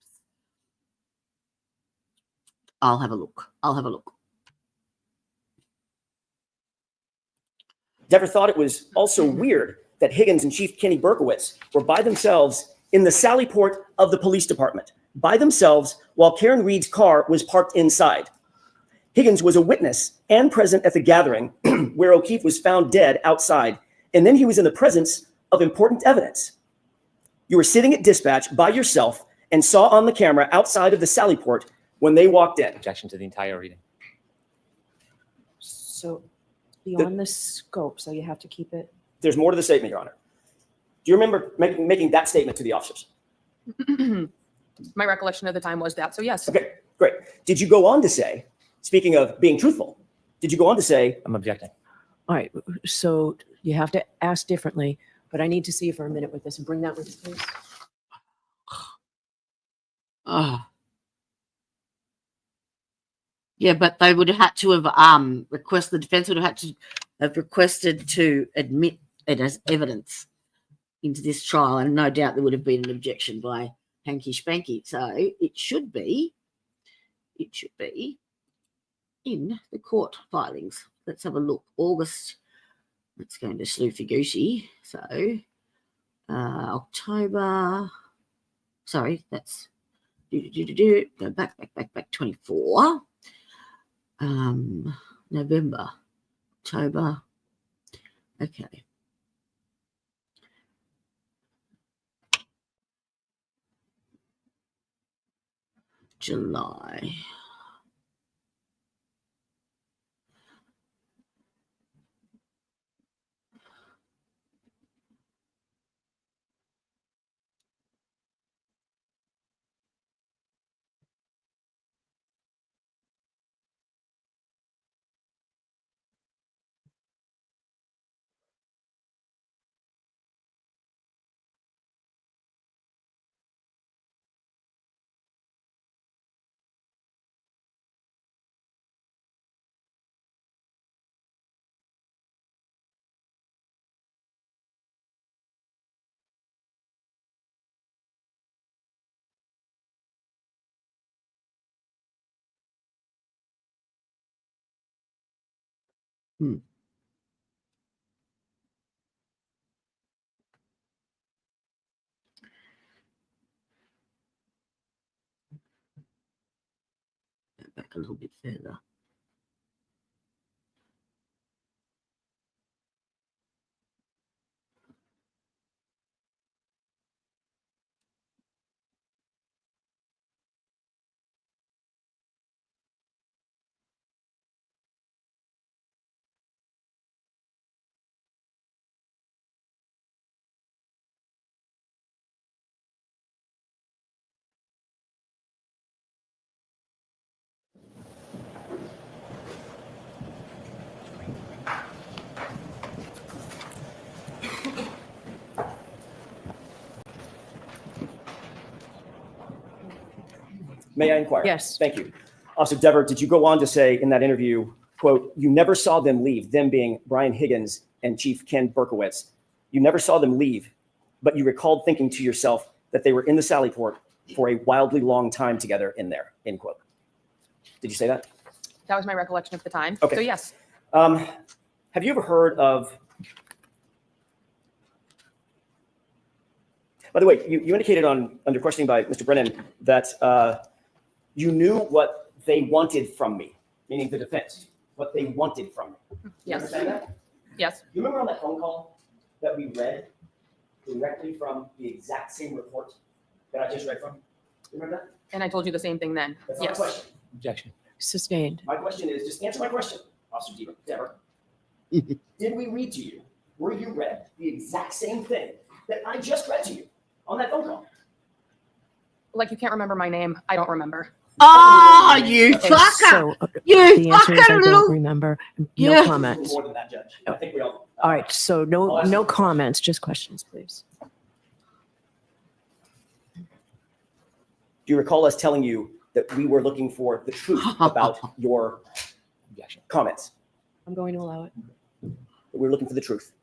I'll have a look. Never thought it was also weird that Higgins and Chief Kenny Berkowitz were by themselves in the sally port of the police department, by themselves while Karen Reed's car was parked inside. Higgins was a witness and present at the gathering where O'Keefe was found dead outside, and then he was in the presence of important evidence. You were sitting at dispatch by yourself and saw on the camera outside of the sally port when they walked in. Objection to the entire reading. So beyond the scope, so you have to keep it. There's more to the statement, Your Honor. Do you remember making that statement to the officers? My recollection of the time was that. So yes, Okay, great. Did you go on to say, speaking of being truthful, did you go on to say, I'm objecting. All right, so you have to ask differently, but I need to see you for a minute with this. Bring that with you, please. Oh. Yeah, but they would have had to have the defense would have had to have requested to admit it as evidence into this trial, and no doubt there would have been an objection by Hanky Spanky. So it should be in the court filings. Let's have a look. August. Let's go into Sloofy Goosey. So October. Sorry, that's go back 24. November, October. Okay. July. Back a little bit further. may I inquire? Yes. Thank you. Officer Dever, did you go on to say in that interview, quote, you never saw them leave, them being Brian Higgins and Chief Ken Berkowitz. You never saw them leave, but you recalled thinking to yourself that they were in the Sally Port for a wildly long time together in there, end quote. Did you say that? that was my recollection of the time. Okay. So yes, Have you ever heard of, by the way, you indicated under questioning by Mr. Brennan that you knew what they wanted from me, meaning the defense, what they wanted from me. You yes, understand that? yes, You remember on that phone call that we read directly from the exact same report that I just read from? You remember that? and I told you the same thing then. That's not a Yes, question. Objection. Sustained. My question is, just answer my question, Officer Dever. Did we read to you, were you read the exact same thing that I just read to you on that phone call? like you can't remember my name. I don't remember. Oh, you Okay, fucker! so You the answer is I fucking don't little. remember. No Yeah. comments. More than that, Judge. I think we all. All right, so no comments, just questions, please. Do you recall us telling you that we were looking for the truth about your Objection. comments? I'm going to allow it. That we were looking for the truth.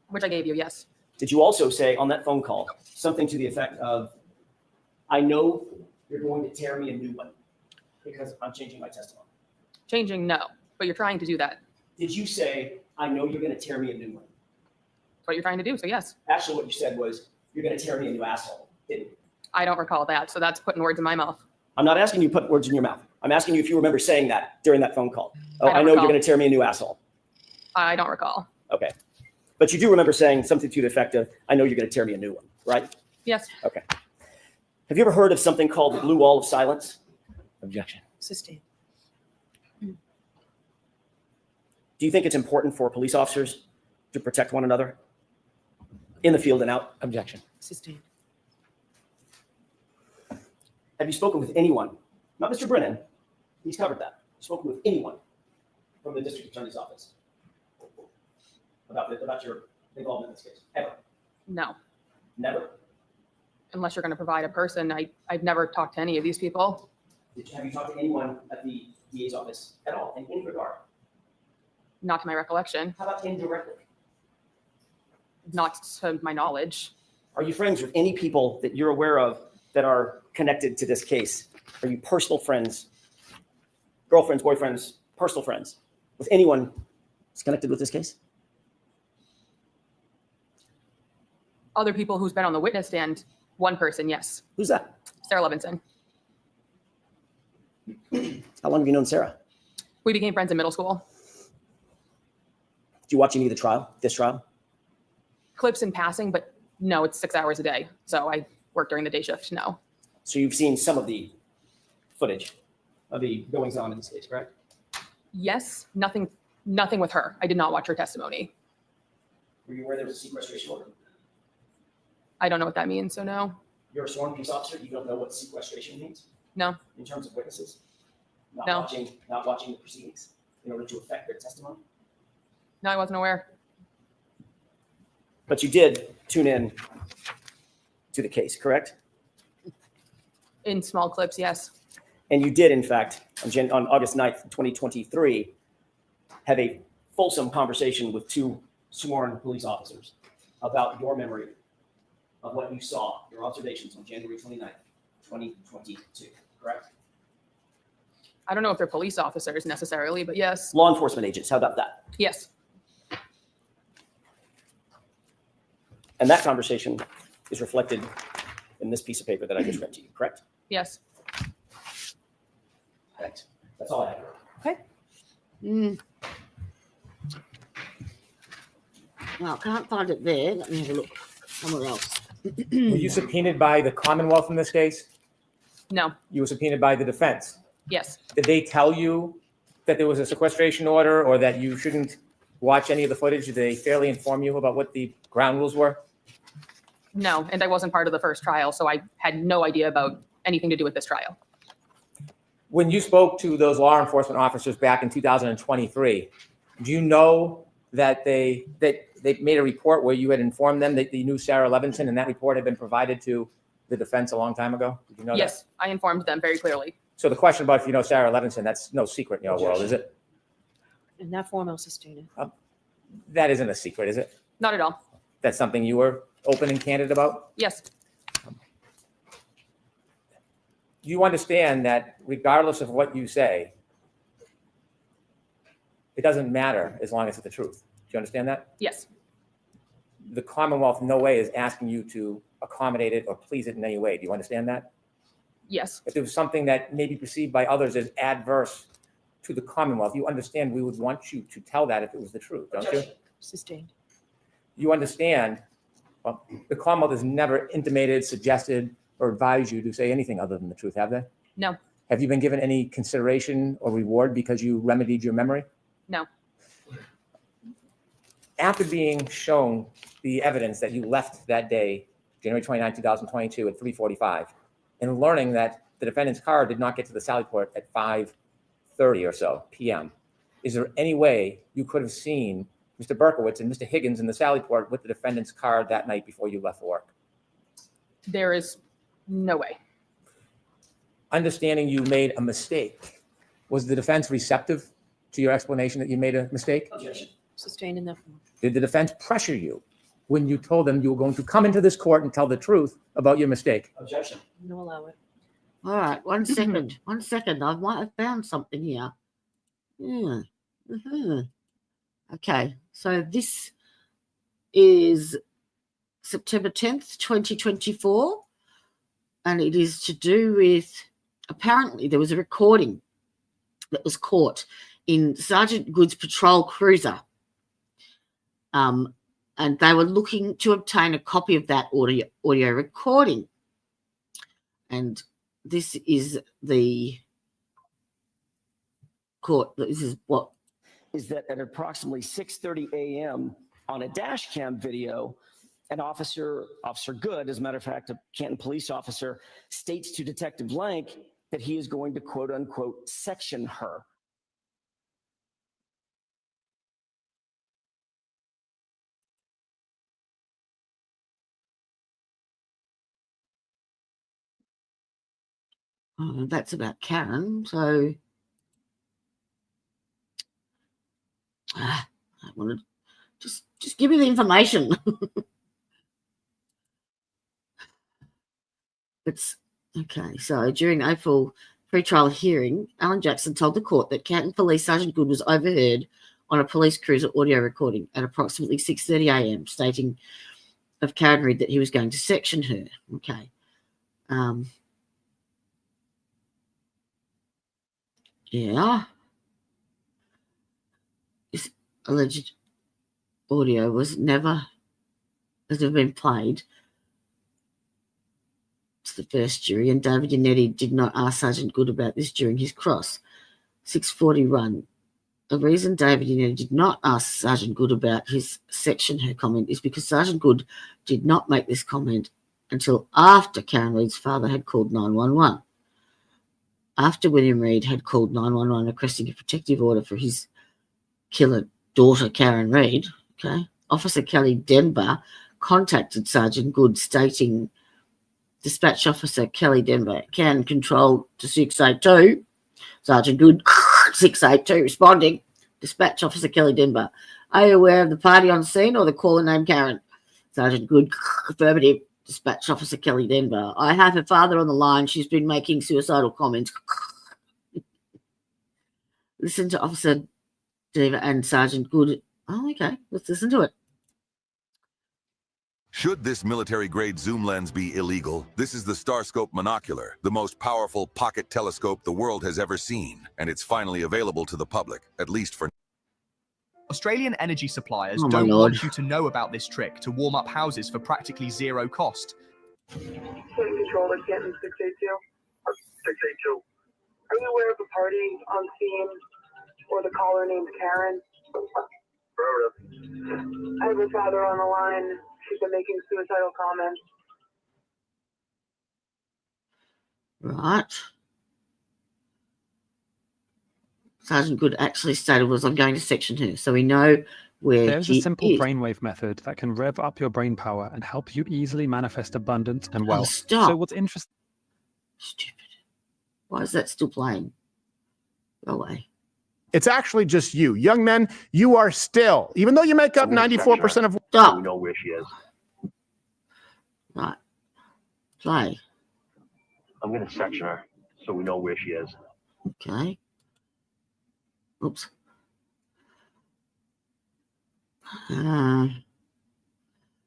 Which I gave you. Yes, Did you also say on that phone call something to the effect of, I know you're going to tear me a new one because I'm changing my testimony? changing no, but you're trying to do that. Did you say, I know you're going to tear me a new one? That's what you're trying to do. So yes, Actually, what you said was, you're going to tear me a new asshole, didn't you? I don't recall that. So that's putting words in my mouth. I'm not asking you to put words in your mouth. I'm asking you if you remember saying that during that phone call. Oh, I don't I know you're recall. going to tear me a new asshole. I don't recall. Okay. But you do remember saying something to the effect of, I know you're going to tear me a new one, right? Yes, Okay. Have you ever heard of something called the blue wall of silence? Objection. Sustained. Do you think it's important for police officers to protect one another in the field and out? Objection. Sustained. Have you spoken with anyone, not Mr. Brennan, he's covered that, spoken with anyone from the district attorney's office about your involvement in this case? Ever? No, Never? unless you're going to provide a person. I've never talked to any of these people. Have you talked to anyone at the DA's office at all in any regard? Not to my recollection, How about indirectly? not to my knowledge. Are you friends with any people that you're aware of that are connected to this case? Are you personal friends, girlfriends, boyfriends, personal friends with anyone that's connected with this case? Other people who's been on the witness stand, one person, yes. Who's that? Sarah Levinson. How long have you known Sarah? We became friends in middle school. Did you watch any of this trial? Clips in passing, but no, it's 6 hours a day. So I work during the day shift, no. So you've seen some of the footage of the goings on in this case, correct? Yes, nothing with her. I did not watch her testimony. Were you aware there was a sequestration order? I don't know what that means, so no. You're a sworn peace officer. You don't know what sequestration means No, in terms of witnesses? Not No. watching the proceedings in order to affect their testimony? no, I wasn't aware. But you did tune in to the case, correct? In small clips, yes. And you did, in fact, on August 9th, 2023, have a fulsome conversation with two sworn police officers about your memory of what you saw, your observations on January 29th, 2022, correct? I don't know if they're police officers necessarily, but yes. Law enforcement agents, how about that? Yes, And that conversation is reflected in this piece of paper that I just read to you, correct? yes. Correct. That's all I have. Mm. Well, I can't find it there. Let me have a look somewhere else. Were you subpoenaed by the Commonwealth in this case? No, You were subpoenaed by the defense. yes. Did they tell you that there was a sequestration order or that you shouldn't watch any of the footage? Did they fairly inform you about what the ground rules were? No, and I wasn't part of the first trial, so I had no idea about anything to do with this trial. When you spoke to those law enforcement officers back in 2023, do you know that they made a report where you had informed them that you knew Sarah Levinson and that report had been provided to the defense a long time ago? Did you know that? Yes, I informed them very clearly. So the question about if you know Sarah Levinson, that's no secret in your world, is it? In that form, I'll sustain it. That isn't a secret, is it? Not at all. That's something you were open and candid about? Yes, You understand that regardless of what you say, it doesn't matter as long as it's the truth. Do you understand that? yes, The Commonwealth in no way is asking you to accommodate it or please it in any way. Do you understand that? yes, If there was something that may be perceived by others as adverse to the Commonwealth, you understand we would want you to tell that if it was the truth, don't you? Sustained. You understand, well, the Commonwealth has never intimated, suggested, or advised you to say anything other than the truth, have they? no, Have you been given any consideration or reward because you remedied your memory? no, After being shown the evidence that you left that day, January 29, 2022 at 3:45, and learning that the defendant's car did not get to the Sally Port at 5:30 or so p.m., is there any way you could have seen Mr. Berkowitz and Mr. Higgins in the Sally Port with the defendant's car that night before you left for work? there is no way. Understanding you made a mistake, was the defense receptive to your explanation that you made a mistake? Objection. Sustained in that form. Did the defense pressure you when you told them you were going to come into this court and tell the truth about your mistake? Objection. No, allow it. All right, 1 second. 1 second. I might have found something here. Yeah. Mhm. Okay, so this is September 10th, 2024, and it is to do with, apparently there was a recording that was caught in Sergeant Good's patrol cruiser, and they were looking to obtain a copy of that audio recording, and this is the court. This is what Is that at approximately 6:30 a.m. on a dash cam video, an officer, Officer Good, as a matter of fact, a Canton police officer, states to Detective Blank that he is going to quote unquote section her. That's about Karen. So I want to just give me the information. It's okay. So during April pre-trial hearing, Alan Jackson told the court that Canton Police Sergeant Good was overheard on a police cruiser audio recording at approximately 6:30 a.m. stating of Karen Reid that he was going to section her. Okay. Yeah. This alleged audio has never been played to the first jury, and David Yannetti did not ask Sergeant Good about this during his cross. 6:40 run. The reason David Yannetti did not ask Sergeant Good about his section her comment is because Sergeant Good did not make this comment until after Karen Reid's father had called 911. After William Reid had called 911 requesting a protective order for his killer daughter, Karen Reid, okay, Officer Kelly Denver contacted Sergeant Good stating, Dispatch Officer Kelly Denver can control to 682. Sergeant Good, 682, responding. Dispatch Officer Kelly Denver, are you aware of the party on scene or the caller named Karen? Sergeant Good, affirmative. Dispatch Officer Kelly Denver, I have her father on the line. She's been making suicidal comments. Listen to Officer Denver and Sergeant Good. Oh, okay. Let's listen to it. Should this military-grade zoom lens be illegal, this is the Starscope Monocular, the most powerful pocket telescope the world has ever seen, and it's finally available to the public, at least for Australian energy suppliers Oh my don't Lord. want you to know about this trick to warm up houses for practically zero cost. Controller Canton 682. 682. Are you aware of the party on scene or the caller named Karen? I have her father on the line. She's been making suicidal comments. Right. Sergeant Good actually stated was, I'm going to section her. So we know where There's she a simple is. brainwave method that can rev up your brain power and help you easily manifest abundance and Oh, wealth. stop. So what's interesting? Stupid. Why is that still playing? Go away. It's actually just you. Young men, you are still, even though you make up 94% of... Stop. We know where she is. Right. Play. I'm going to section her so we know where she is. Okay. Oops.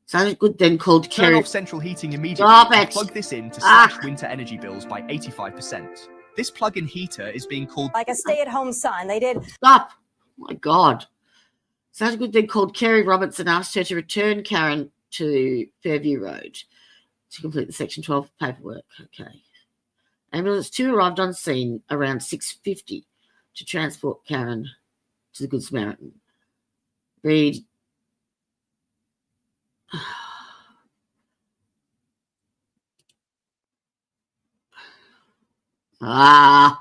Sergeant Good then called Turn Kerry. off central heating immediately Stop and it. plug this in to Ah. slash winter energy bills by 85%. This plug-in heater is being called like a stay-at-home son. They did. Stop. Oh my God. Sergeant Good then called Kerry Roberts and asked her to return Karen to Fairview Road to complete the Section 12 paperwork. Okay. Ambulance 2 arrived on scene around 6:50 to transport Karen to the Good Samaritan. Reid. Ah.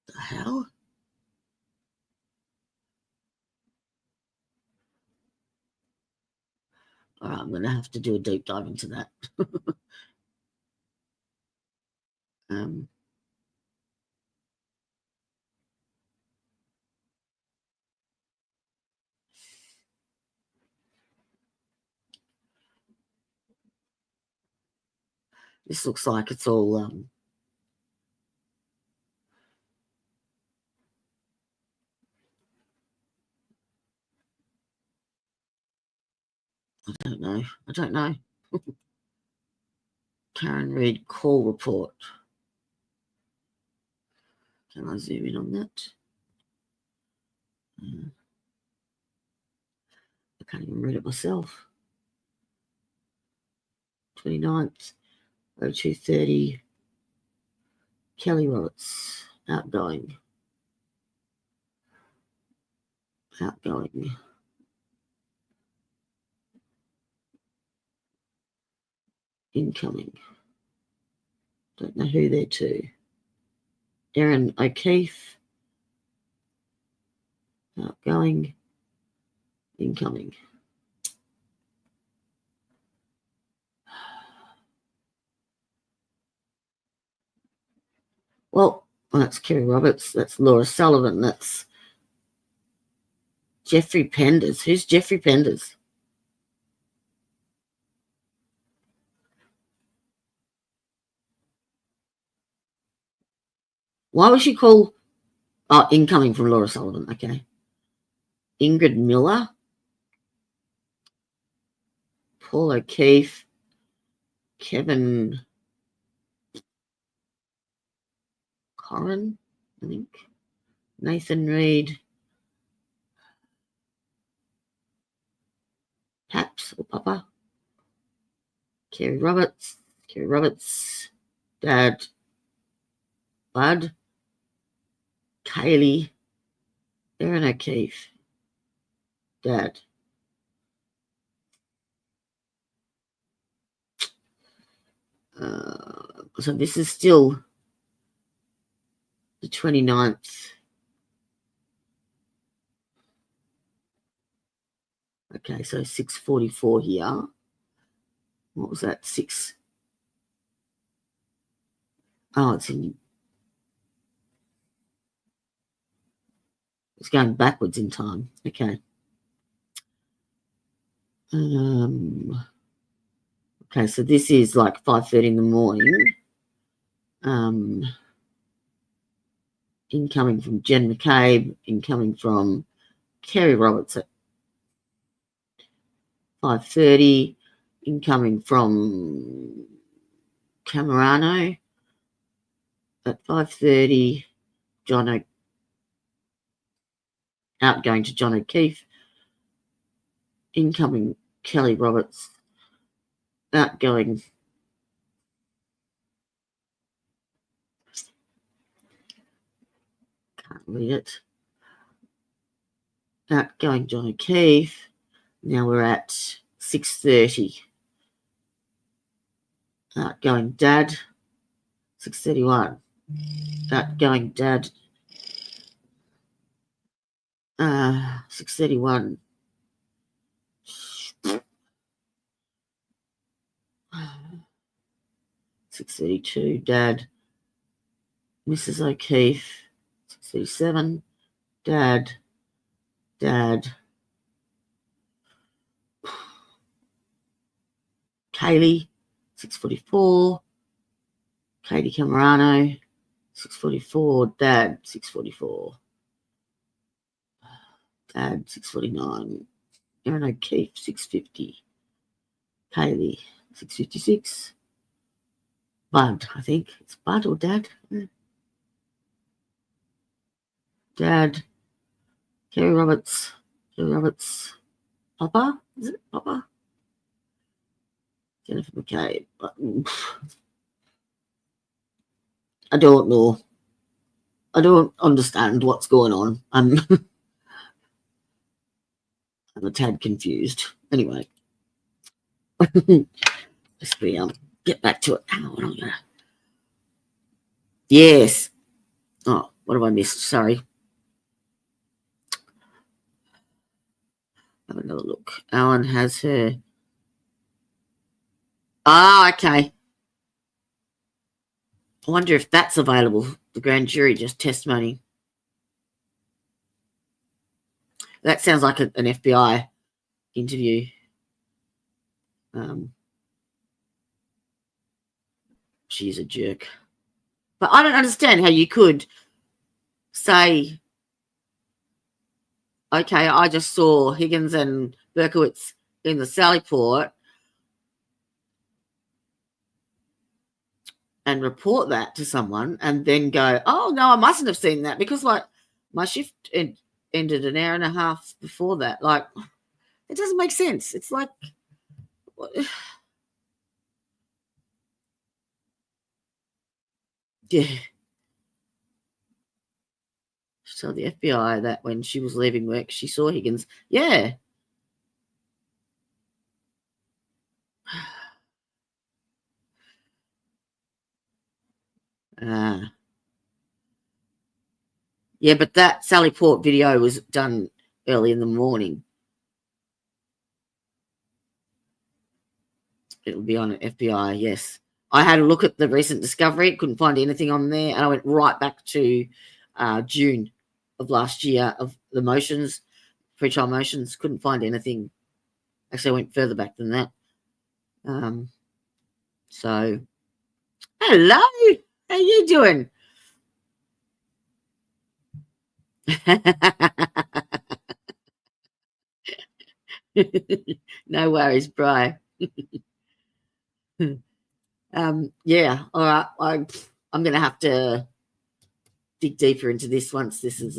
The hell? All right, I'm going to have to do a deep dive into that. This looks like it's all I don't know. Karen Reid call report. Can I zoom in on that? I can't even read it myself. 29th, 02:30. Kelly Roberts, outgoing. Outgoing. Incoming. Don't know who they're to. Erin O'Keefe. Outgoing. Incoming. Well, that's Kerry Roberts. That's Laura Sullivan. That's Jeffrey Penders. Who's Jeffrey Penders? Why was she called? Oh, incoming from Laura Sullivan. Okay. Ingrid Miller. Paul O'Keefe. Kevin Corrin, I think. Nathan Reed. Paps or Papa. Kerry Roberts. Kerry Roberts. Dad. Bud. Kaylee. Erin O'Keefe. Dad. So this is still the 29th. Okay, so 6:44 here. What was that? 6. Oh, it's going backwards in time. Okay. Okay, so this is like 5:30 in the morning. Incoming from Jen McCabe, incoming from Kerry Roberts at 5:30, incoming from Camerano at 5:30, outgoing to John O'Keefe, incoming Kelly Roberts, outgoing can't read it. Outgoing John O'Keefe. Now we're at 6:30. Outgoing Dad, 6:31. Outgoing Dad, 6:31. $6:32. Dad, Mrs. O'Keefe, 6:37. Dad. Kaylee, 6:44. Katie Camerano, 6:44. Dad, 6:44. Dad, 6:49. Erin O'Keefe, 6:50. Kaylee, 6:56. Bud, I think. It's Bud or Dad? Dad. Kerry Roberts. Papa? Is it Papa? Jennifer McCabe. I don't know. I don't understand what's going on. I'm a tad confused. Anyway. Let's get back to it. Yes. Oh, what have I missed? Sorry. Have another look. Alan has her. Okay. I wonder if that's available. The grand jury just testimony. That sounds like an FBI interview. She's a jerk. But I don't understand how you could say, okay, I just saw Higgins and Berkowitz in the Sally Port and report that to someone and then go, oh, no, I mustn't have seen that because, like, my shift ended an hour and a half before that. Like, It doesn't make sense. It's like, yeah. She told the FBI that when she was leaving work, she saw Higgins. Yeah. Yeah, but that Sally Port video was done early in the morning. It'll be on FBI, yes. I had a look at the recent discovery, couldn't find anything on there, and I went right back to June of last year of the motions, pre-trial motions, couldn't find anything. Actually, I went further back than that. So, hello, how you doing? No worries, bro. Yeah, all right. I'm gonna have to dig deeper into this once this is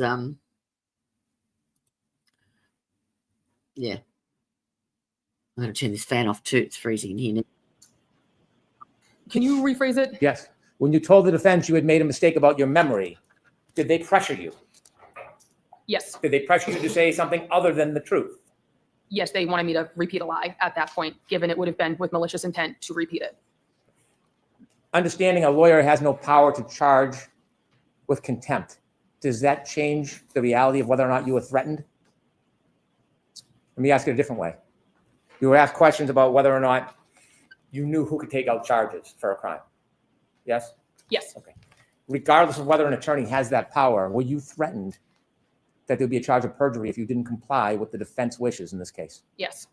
yeah. I'm gonna turn this fan off too. It's freezing in here now. Can you rephrase it? Yes. When you told the defense you had made a mistake about your memory, did they pressure you? Yes. Did they pressure you to say something other than the truth? Yes, they wanted me to repeat a lie at that point, given it would have been with malicious intent to repeat it. Understanding a lawyer has no power to charge with contempt, does that change the reality of whether or not you were threatened? Let me ask it a different way. You were asked questions about whether or not you knew who could take out charges for a crime. Yes? Yes. Okay. Regardless of whether an attorney has that power, were you threatened that there'd be a charge of perjury if you didn't comply with the defense wishes in this case? Yes.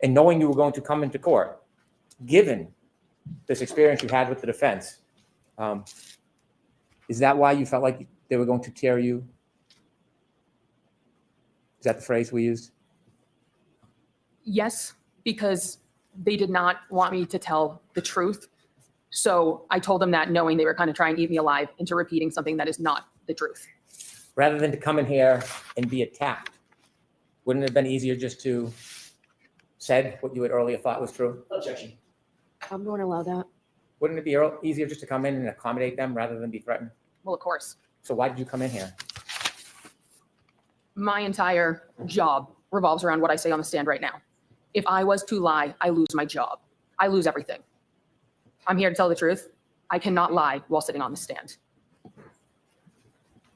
And knowing you were going to come into court, given this experience you had with the defense, is that why you felt like they were going to tear you? Is that the phrase we used? Yes, because they did not want me to tell the truth. So I told them that knowing they were kind of trying to eat me alive into repeating something that is not the truth. Rather than to come in here and be attacked, wouldn't it have been easier just to said what you had earlier thought was true? Objection. I'm going to allow that. Wouldn't it be easier just to come in and accommodate them rather than be threatened? Well, of course. So why did you come in here? My entire job revolves around what I say on the stand right now. If I was to lie, I lose my job. I lose everything. I'm here to tell the truth. I cannot lie while sitting on the stand.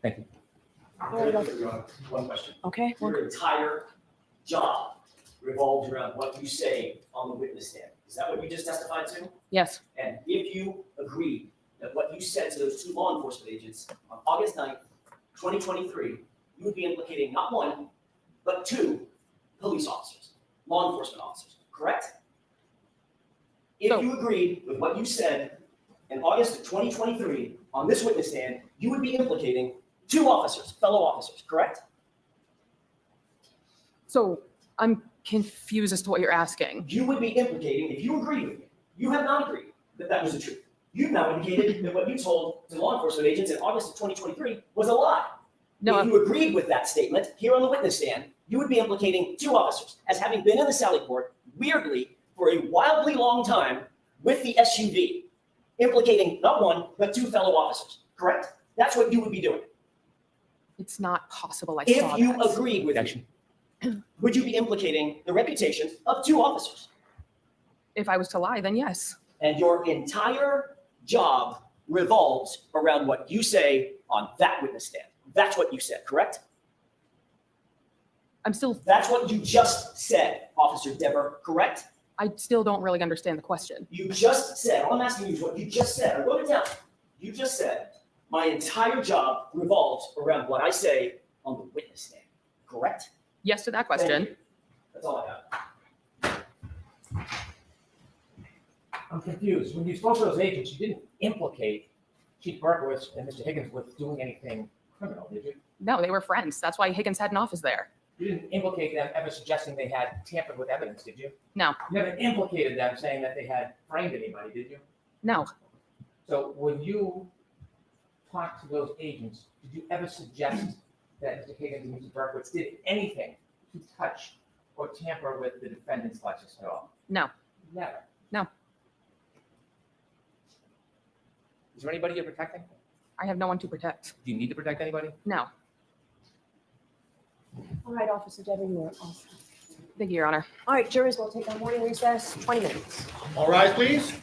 Thank you. One question. Okay. Your entire job revolves around what you say on the witness stand. Is that what you just testified to? Yes. And if you agreed that what you said to those two law enforcement agents on August 9th, 2023, you would be implicating not one, but two police officers, law enforcement officers, correct? If you agreed with what you said in August of 2023 on this witness stand, you would be implicating two officers, fellow officers, correct? So I'm confused as to what you're asking. You would be implicating, if you agreed with me, you have not agreed that that was the truth. You've now indicated that what you told to law enforcement agents in August of 2023 was a lie. No, if you agreed with that statement here on the witness stand, you would be implicating two officers as having been in the Sally Port, weirdly, for a wildly long time with the SUV, implicating not one, but two fellow officers, correct? That's what you would be doing. It's not possible. If you agreed with me, would you be implicating the reputation of two officers? If I was to lie, then yes. And your entire job revolves around what you say on that witness stand. That's what you said, correct? That's what you just said, Officer Dever, correct? I still don't really understand the question. You just said, all I'm asking you is what you just said. I wrote it down. You just said, my entire job revolves around what I say on the witness stand, correct? Yes to that question. That's all I got. I'm confused. When you spoke to those agents, you didn't implicate Chief Berkowitz and Mr. Higgins with doing anything criminal, did you? No, they were friends. That's why Higgins had an office there. You didn't implicate them ever suggesting they had tampered with evidence, did you? No. You never implicated them saying that they had framed anybody, did you? No. So when you talked to those agents, did you ever suggest that Mr. Higgins and Mr. Berkowitz did anything to touch or tamper with the defendant's Lexus at all? No, Never. No. Is there anybody you're protecting? I have no one to protect. Do you need to protect anybody? No. All right, Officer Debbie, you're awesome. Thank you, Your Honor. All right, jurors will take our morning recess, 20 minutes. All rise, please.